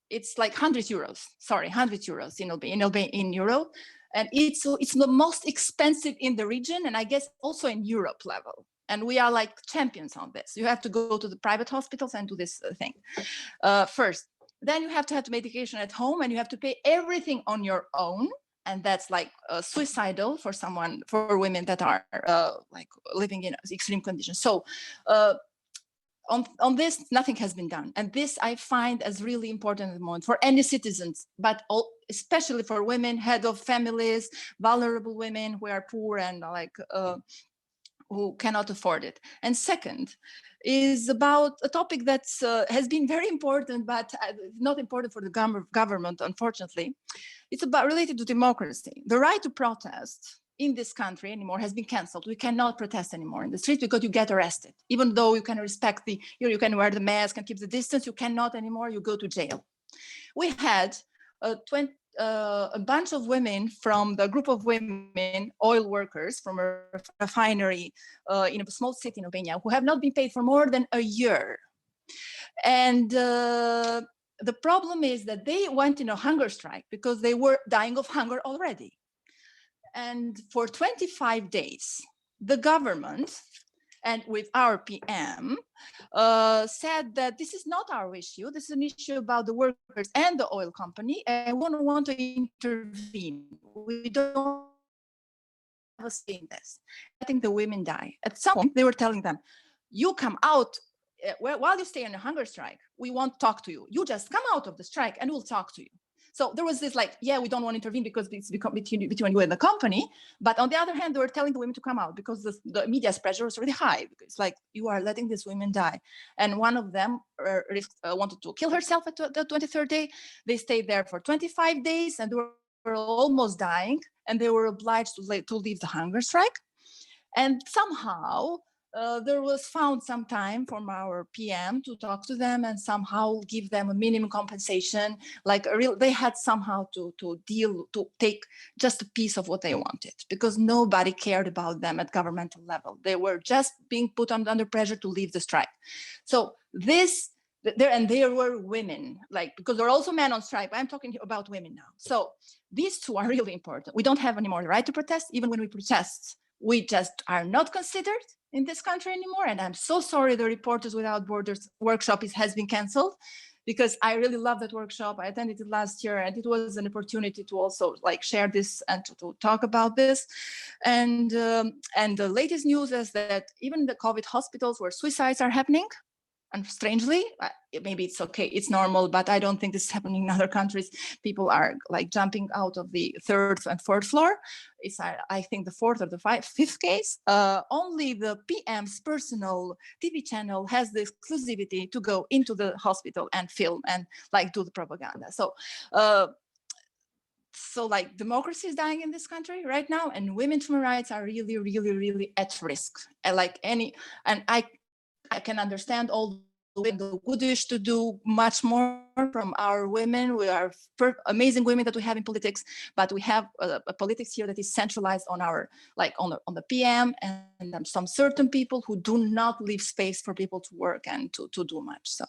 it's like 100 euros, sorry, 100 euros in euro. And it's the most expensive in the region, and I guess also in Europe level. And we are like champions on this. You have to go to the private hospitals and do this thing first. Then you have to have medication at home, and you have to pay everything on your own. And that's like suicidal for women that are like living in extreme conditions. So on this, nothing has been done. And this I find as really important at the moment for any citizens, but especially for women, head of families, vulnerable women who are poor and who cannot afford it. And second is about a topic that has been very important, but not important for the government, unfortunately. It's related to democracy. The right to protest in this country anymore has been canceled. We cannot protest anymore in the street because you get arrested. Even though you can respect you can wear the mask and keep the distance, you cannot anymore, you go to jail. We had a bunch of women from the group of women, oil workers from a refinery in a small city in Albania, who have not been paid for more than a year. And the problem is that they went in a hunger strike because they were dying of hunger already. And for 25 days, the government, and with our PM, said that this is not our issue. This is an issue about the workers and the oil company, and we don't want to intervene. We don't have a say in this. Letting the women die. At some point, they were telling them, you come out, while you stay on a hunger strike, we won't talk to you. You just come out of the strike and we'll talk to you. So there was this like, yeah, we don't want to intervene because it's between you and the company. But on the other hand, they were telling the women to come out because the media's pressure was really high. It's like, you are letting these women die. And one of them wanted to kill herself at the 23rd day. They stayed there for 25 days and they were almost dying. And they were obliged to leave the hunger strike. And somehow there was found some time from our PM to talk to them and somehow give them a minimum compensation. Like they had somehow to take just a piece of what they wanted because nobody cared about them at governmental level. They were just being put under pressure to leave the strike. So there were women, like, because there are also men on strike, but I'm talking about women now. So these two are really important. We don't have any more the right to protest. Even when we protest, we just are not considered in this country anymore. And I'm so sorry the Reporters Without Borders workshop has been canceled because I really love that workshop. I attended it last year and it was an opportunity to also like share this and to talk about this. And the latest news is that even the COVID hospitals where suicides are happening, and strangely, maybe it's okay, it's normal, but I don't think this is happening in other countries. People are like jumping out of the 3rd and 4th floor. It's, I think, the 4th or the 5th case. Only the PM's personal TV channel has the exclusivity to go into the hospital and film and like do the propaganda. So like democracy is dying in this country right now, and women's human rights are really, really, really at risk. And I can understand all the goodish to do much more from our women. We are amazing women that we have in politics, but we have a politics here that is centralized on our, like on the PM and some certain people who do not leave space for people to work and to do much. So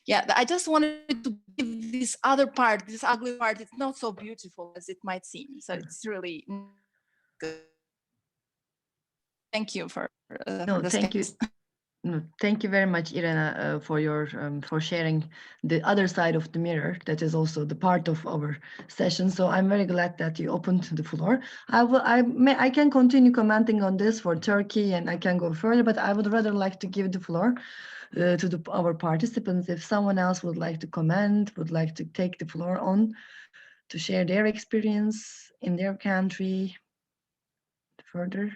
yeah, I just wanted to give this other part, this ugly part. It's not so beautiful as it might seem. So it's really good. Thank you for the thank you. Thank you very much, Irena, for sharing the other side of the mirror. That is also the part of our session. So I'm very glad that you opened the floor. I can continue commenting on this for Turkey, and I can go further, but I would rather like to give the floor to our participants. If someone else would like to comment, would like to take the floor on to share their experience in their country further.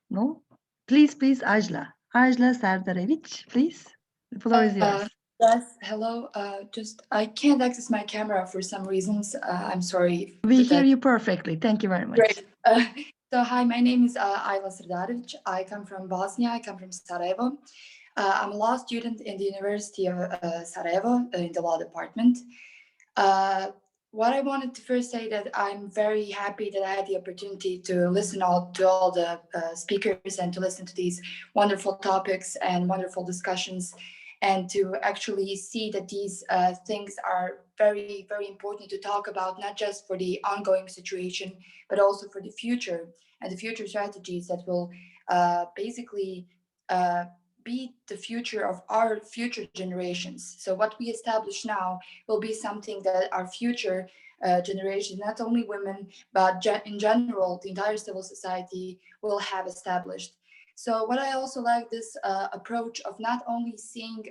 No? Please, Ajla Sardarevic, please. The floor is yours. Yes, hello. I can't access my camera for some reasons. I'm sorry. We hear you perfectly. Thank you very much. Great. So hi, my name is Ajla Sardarevic. I come from Bosnia. I come from Sarajevo. I'm a law student in the University of Sarajevo in the law department. What I wanted to first say that I'm very happy that I had the opportunity to listen to all the speakers and to listen to these wonderful topics and wonderful discussions, and to actually see that these things are very, very important to talk about, not just for the ongoing situation, but also for the future and the future strategies that will basically be the future of our future generations. So what we establish now will be something that our future generations, not only women, but in general, the entire civil society will have established. So what I also like this approach of not only seeing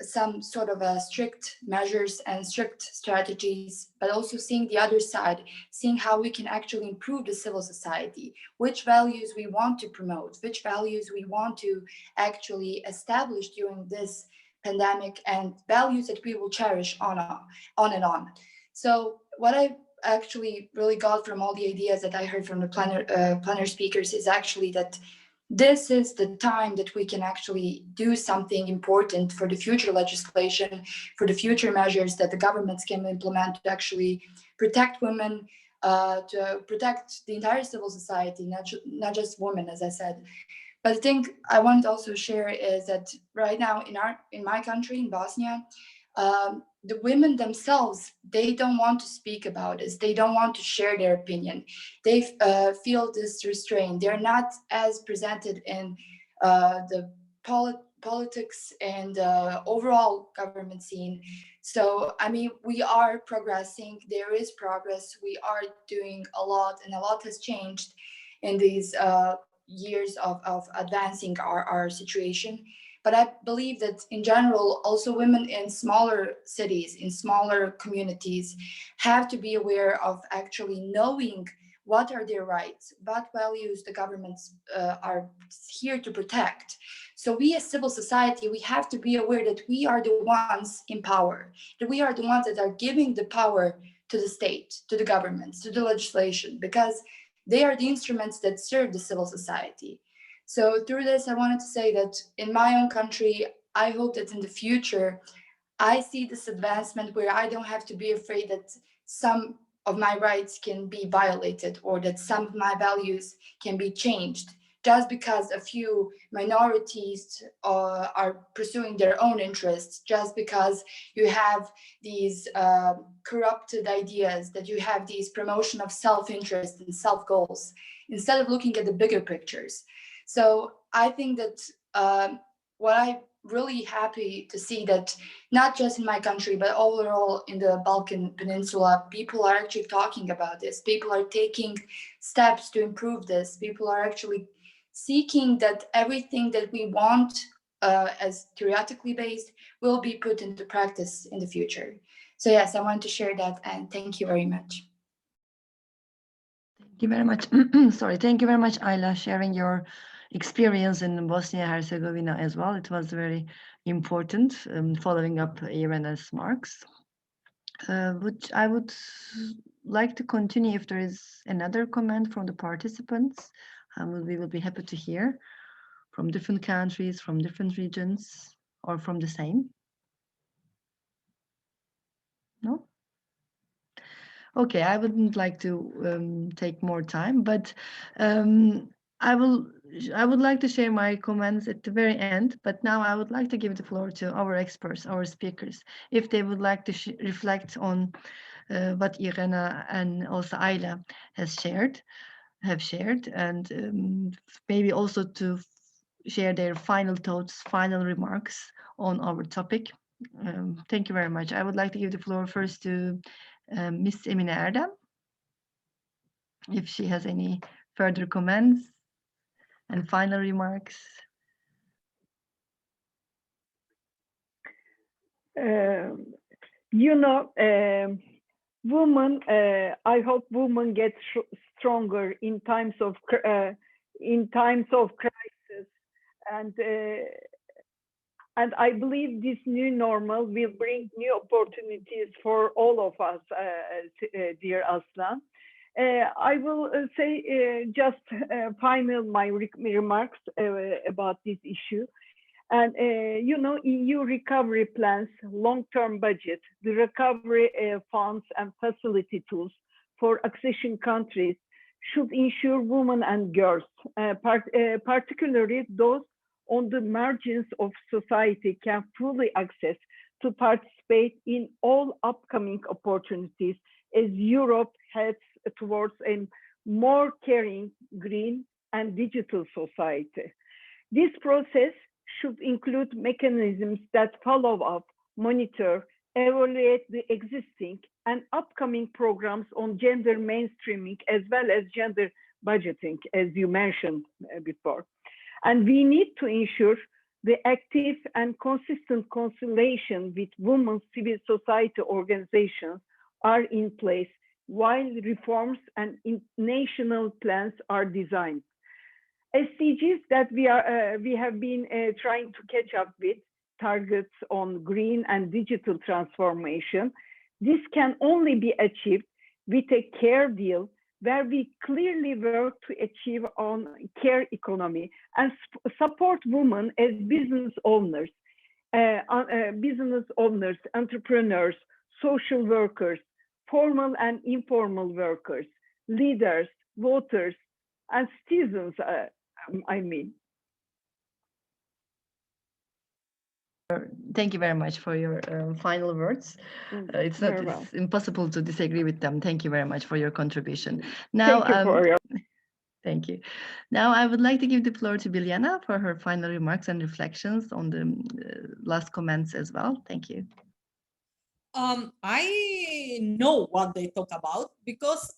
some sort of strict measures and strict strategies, but also seeing the other side, seeing how we can actually improve the civil society, which values we want to promote, which values we want to actually establish during this pandemic, and values that we will cherish on and on. So what I actually really got from all the ideas that I heard from the plenary speakers is actually that this is the time that we can actually do something important for the future legislation, for the future measures that the governments can implement to actually protect women, to protect the entire civil society, not just women, as I said. But the thing I want to also share is that right now in my country, in Bosnia, the women themselves, they don't want to speak about this. They don't want to share their opinion. They feel this restraint. They're not as presented in the politics and overall government scene. So, I mean, we are progressing. There is progress. We are doing a lot, and a lot has changed in these years of advancing our situation. But I believe that in general, also women in smaller cities, in smaller communities, have to be aware of actually knowing what are their rights, what values the governments are here to protect. So we as civil society, we have to be aware that we are the ones in power, that we are the ones that are giving the power to the state, to the governments, to the legislation, because they are the instruments that serve the civil society. So through this, I wanted to say that in my own country, I hope that in the future, I see this advancement where I don't have to be afraid that some of my rights can be violated or that some of my values can be changed just because a few minorities are pursuing their own interests, just because you have these corrupted ideas, that you have these promotion of self-interest and self-goals, instead of looking at the bigger pictures. So I think that what I'm really happy to see that not just in my country, but overall in the Balkan Peninsula, people are actually talking about this. People are taking steps to improve this. People are actually seeking that everything that we want as theoretically based will be put into practice in the future. So yes, I wanted to share that, and thank you very much. Thank you very much. Sorry, thank you very much, Ayla, sharing your experience in Bosnia and Herzegovina as well. It was very important, following up Irena's remarks. Which I would like to continue if there is another comment from the participants. We will be happy to hear from different countries, from different regions, or from the same. No? Okay, I wouldn't like to take more time, but I would like to share my comments at the very end, but now I would like to give the floor to our experts, our speakers, if they would like to reflect on what Irena and also Ayla have shared, and maybe also to share their final thoughts, final remarks on our topic. Thank you very much. I would like to give the floor first to Miss Emine Erdem, if she has any further comments and final remarks. Women, I hope women get stronger in times of crisis, and I believe this new normal will bring new opportunities for all of us, dear Aslan. I will say just final my remarks about this issue. And EU recovery plans, long-term budget, the recovery funds and facility tools for accession countries should ensure women and girls, particularly those on the margins of society, can fully access to participate in all upcoming opportunities as Europe heads towards a more caring, green, and digital society. This process should include mechanisms that follow up, monitor, evaluate the existing and upcoming programs on gender mainstreaming as well as gender budgeting, as you mentioned before. And we need to ensure the active and consistent consultation with women's civil society organizations are in place while reforms and national plans are designed. SDGs that we have been trying to catch up with, targets on green and digital transformation, this can only be achieved with a care deal where we clearly work to achieve on care economy and support women as business owners, entrepreneurs, social workers, formal and informal workers, leaders, voters, and citizens, I mean. thank you very much for your final words. It's impossible to disagree with them. Thank you very much for your contribution. Now, thank you. Now, I would like to give the floor to Biljana for her final remarks and reflections on the last comments as well. Thank you. I know what they talk about because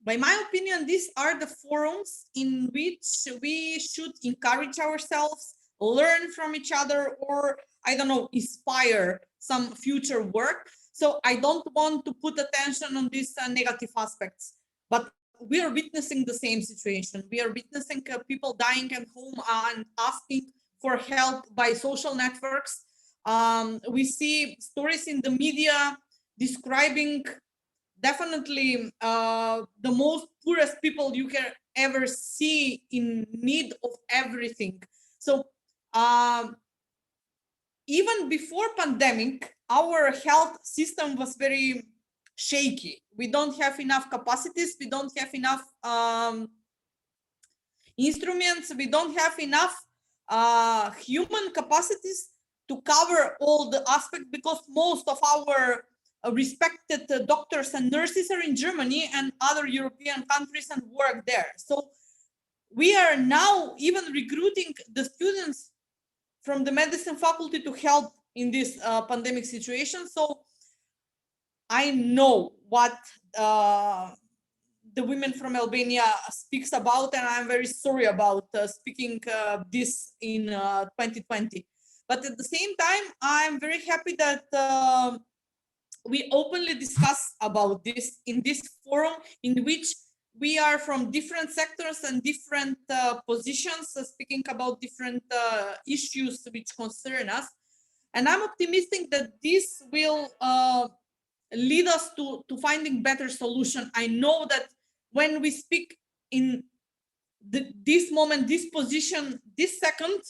by my opinion, these are the forums in which we should encourage ourselves, learn from each other, or I don't know, inspire some future work. So I don't want to put attention on these negative aspects, but we are witnessing the same situation. We are witnessing people dying at home and asking for help by social networks. We see stories in the media describing definitely the most poorest people you can ever see in need of everything. So even before pandemic, our health system was very shaky. We don't have enough capacities. We don't have enough instruments. We don't have enough human capacities to cover all the aspects, because most of our respected doctors and nurses are in Germany and other European countries and work there. So we are now even recruiting the students from the medicine faculty to help in this pandemic situation. So I know what the women from Albania speaks about, and I'm very sorry about speaking this in 2020. But at the same time, I'm very happy that we openly discuss about this in this forum, in which we are from different sectors and different positions, speaking about different issues which concern us. And I'm optimistic that this will lead us to finding better solution. I know that when we speak in this moment, this position, this second,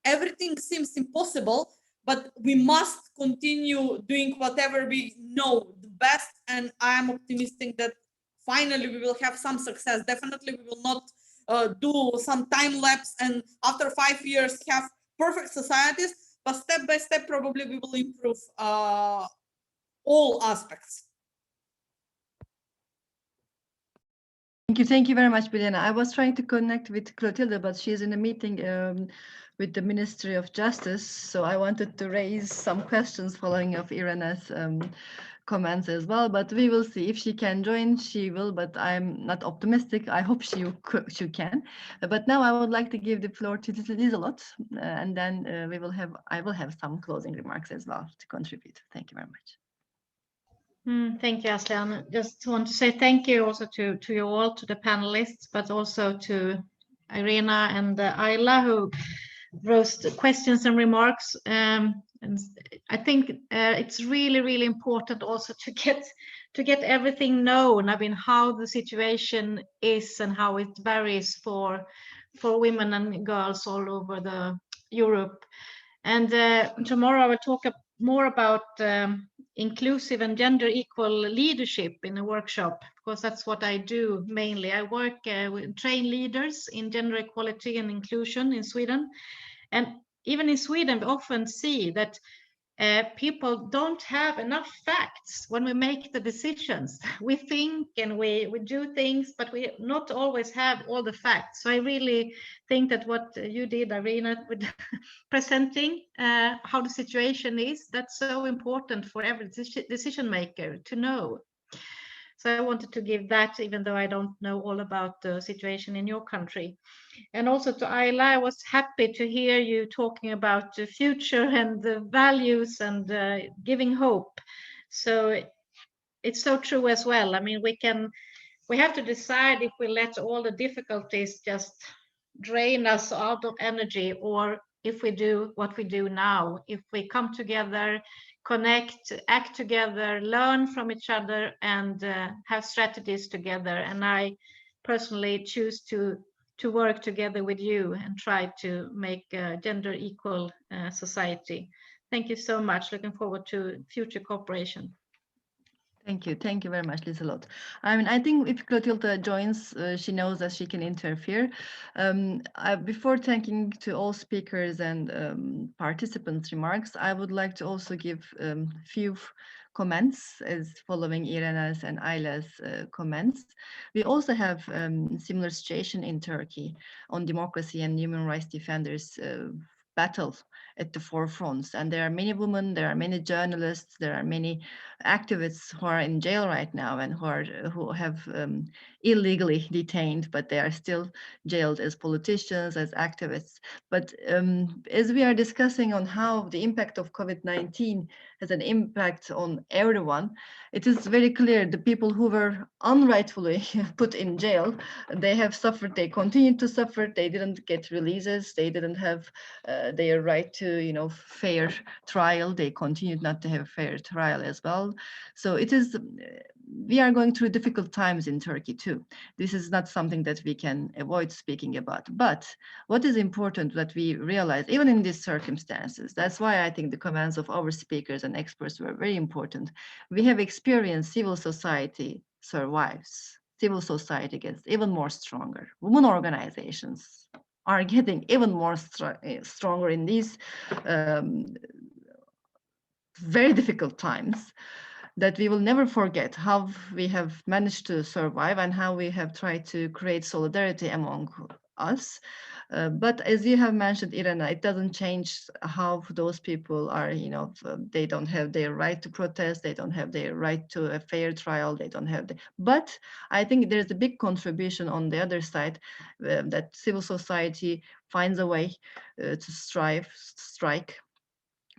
everything seems impossible, but we must continue doing whatever we know the best. And I am optimistic that finally we will have some success. Definitely we will not do some time lapse and after 5 years have perfect societies, but step by step probably we will improve all aspects. Thank you very much, Biljana. I was trying to connect with Clotilde, but she's in a meeting with the Ministry of Justice. So I wanted to raise some questions following of Irene's comments as well, but we will see. If she can join, she will, but I'm not optimistic. I hope she can. But now I would like to give the floor to Liselot, and then I will have some closing remarks as well to contribute. Thank you very much. Thank you, Aslihan. Just want to say thank you also to you all, to the panelists, but also to Irena and Ayla, who wrote the questions and remarks. And I think it's really, really important also to get everything known. I mean, how the situation is and how it varies for women and girls all over the Europe. And tomorrow I will talk more about inclusive and gender equal leadership in a workshop, because that's what I do mainly. I work with train leaders in gender equality and inclusion in Sweden. And even in Sweden, we often see that people don't have enough facts when we make the decisions. We think and we do things, but we not always have all the facts. So I really think that what you did, Irena, with presenting how the situation is, that's so important for every decision maker to know. So I wanted to give that, even though I don't know all about the situation in your country. And also to Ayla, I was happy to hear you talking about the future and the values and giving hope. So it's so true as well. I mean, we have to decide if we let all the difficulties just drain us out of energy, or if we do what we do now, if we come together, connect, act together, learn from each other, and have strategies together. And I personally choose to work together with you and try to make a gender equal society. Thank you so much. Looking forward to future cooperation. Thank you very much, Liselot. I mean, I think if Clotilda joins, she knows that she can interfere. Before thanking to all speakers and participants' remarks, I would like to also give few comments as following Irena's and Ayla's comments. We also have similar situation in Turkey on democracy and human rights defenders battle at the forefronts, and there are many women, there are many journalists, there are many activists who are in jail right now and who have illegally detained, but they are still jailed as politicians, as activists. But as we are discussing on how the impact of COVID-19 has an impact on everyone, it is very clear the people who were unrightfully put in jail, they have suffered, they continue to suffer, they didn't get releases, they didn't have their right to, you know, fair trial, they continued not to have fair trial as well. So it is, we are going through difficult times in Turkey too. This is not something that we can avoid speaking about. But what is important that we realize, even in these circumstances, that's why I think the comments of our speakers and experts were very important. We have experienced civil society survives. Civil society gets even more stronger. Women organizations are getting even more stronger in these very difficult times, that we will never forget how we have managed to survive and how we have tried to create solidarity among us. But as you have mentioned, Irena, it doesn't change how those people are, you know, they don't have their right to protest, they don't have their right to a fair trial, they don't have but I think there's a big contribution on the other side, that civil society finds a way to strike,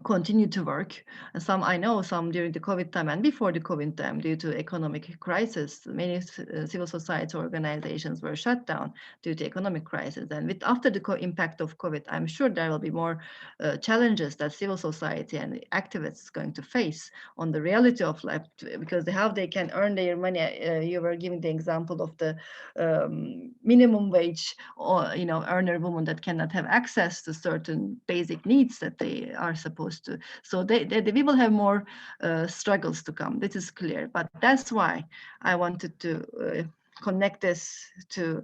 continue to work. And some, I know some during the COVID time and before the COVID time, due to economic crisis, many civil society organizations were shut down due to economic crisis. And with after the impact of COVID, I'm sure there will be more challenges that civil society and activists going to face on the reality of life, because how they can earn their money. You were giving the example of the minimum wage, or, you know, earner woman that cannot have access to certain basic needs that they are supposed to. So they will have more struggles to come. This is clear. But that's why I wanted to connect this to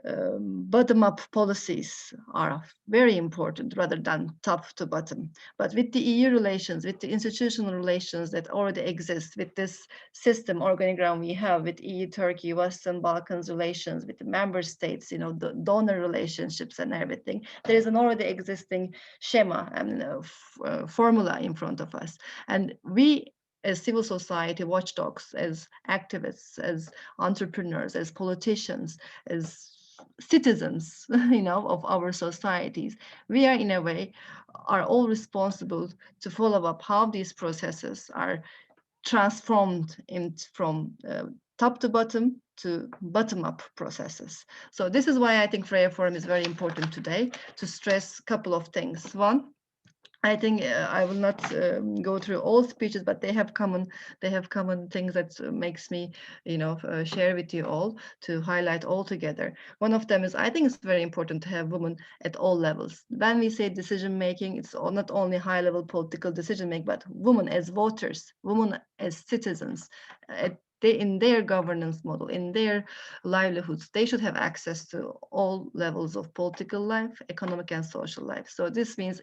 bottom-up policies are very important rather than top to bottom. But with the EU relations, with the institutional relations that already exist, with this system organigram we have with EU, Turkey, Western Balkans relations, with the member states, you know, the donor relationships and everything, there is an already existing schema and formula in front of us. And we, as civil society watchdogs, as activists, as entrepreneurs, as politicians, as citizens, you know, of our societies, we are in a way are all responsible to follow up how these processes are transformed from top to bottom to bottom up processes. So this is why I think Freja Forum is very important today, to stress a couple of things. One, I think I will not go through all speeches, but they have common things that makes me, you know, share with you all to highlight all together. One of them is, I think it's very important to have women at all levels. When we say decision making, it's not only high level political decision making, but women as voters, women as citizens, in their governance model, in their livelihoods, they should have access to all levels of political life, economic and social life. So this means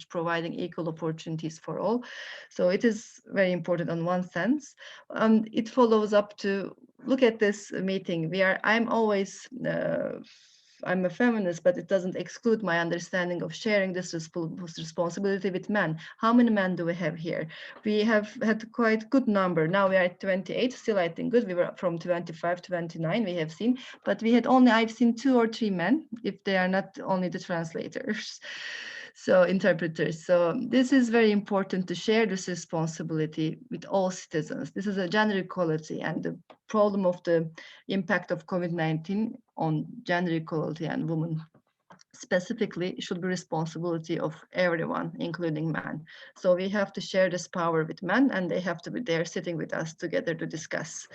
providing equal opportunities for all. So it is very important in one sense. It follows up to look at this meeting. I'm a feminist, but it doesn't exclude my understanding of sharing this responsibility with men. How many men do we have here? We have had quite good number. Now we are at 28, still I think good. We were from 25 to 29, we have seen, but I've seen 2 or 3 men, if they are not only the translators. So interpreters. So this is very important to share this responsibility with all citizens. This is a gender equality, and the problem of the impact of COVID-19 on gender equality and women specifically should be responsibility of everyone, including men. So we have to share this power with men, and they have to be there sitting with us together to discuss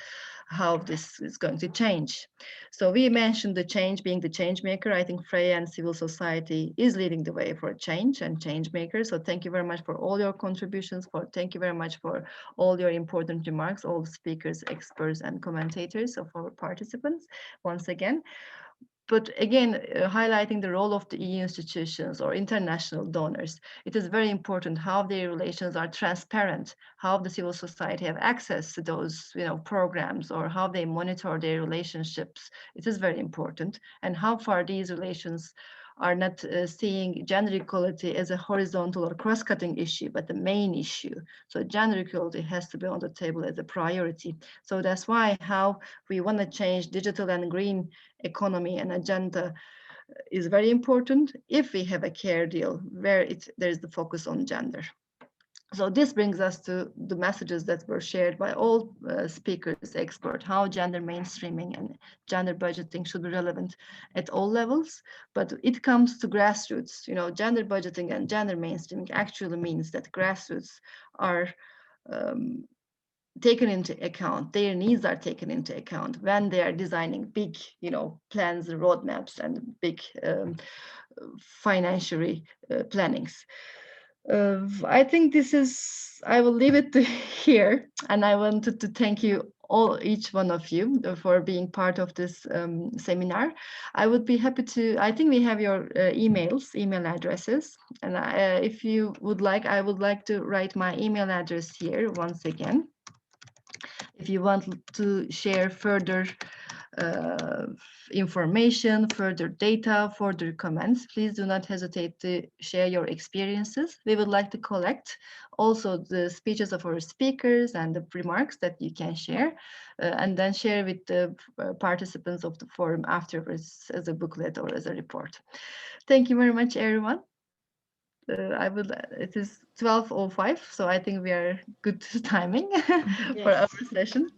how this is going to change. So we mentioned the change being the change maker. I think Freja and civil society is leading the way for change and change makers. So thank you very much for all your contributions. Thank you very much for all your important remarks, all the speakers, experts, and commentators of our participants once again. But again, highlighting the role of the EU institutions or international donors, it is very important how their relations are transparent, how the civil society have access to those programs, or how they monitor their relationships. It is very important, and how far these relations are not seeing gender equality as a horizontal or cross-cutting issue, but the main issue. So gender equality has to be on the table as a priority. So that's why how we want to change digital and green economy and agenda is very important if we have a care deal where there's the focus on gender. So this brings us to the messages that were shared by all speakers, experts, how gender mainstreaming and gender budgeting should be relevant at all levels. But it comes to grassroots. Gender budgeting and gender mainstreaming actually means that grassroots are taken into account, their needs are taken into account when they are designing big, plans, roadmaps, and big financial plannings. I think I will leave it here, and I wanted to thank you each one of you for being part of this seminar. I would be happy to, I think we have your email addresses, and if you would like, I would like to write my email address here once again. If you want to share further information, further data, further comments, please do not hesitate to share your experiences. We would like to collect also the speeches of our speakers and the remarks that you can share, and then share with the participants of the forum afterwards as a booklet or as a report. Thank you very much, everyone. It is 12:05, so I think we are good timing for our session.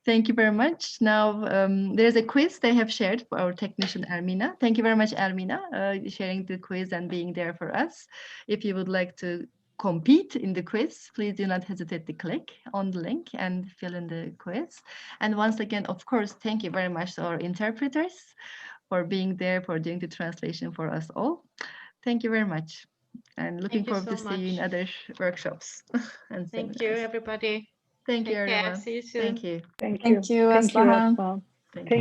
Thank you very much. Now there's a quiz they have shared for our technician Ermina. Thank you very much, Ermina, sharing the quiz and being there for us. If you would like to compete in the quiz, please do not hesitate to click on the link and fill in the quiz. And once again, of course, thank you very much to our interpreters for being there, for doing the translation for us all. Thank you very much, and looking forward to see you in other workshops and seminars. Thank you, everybody. Thank you, everyone. See you soon. Thank you. Thank you. Thank you, Aslihan. Thank you.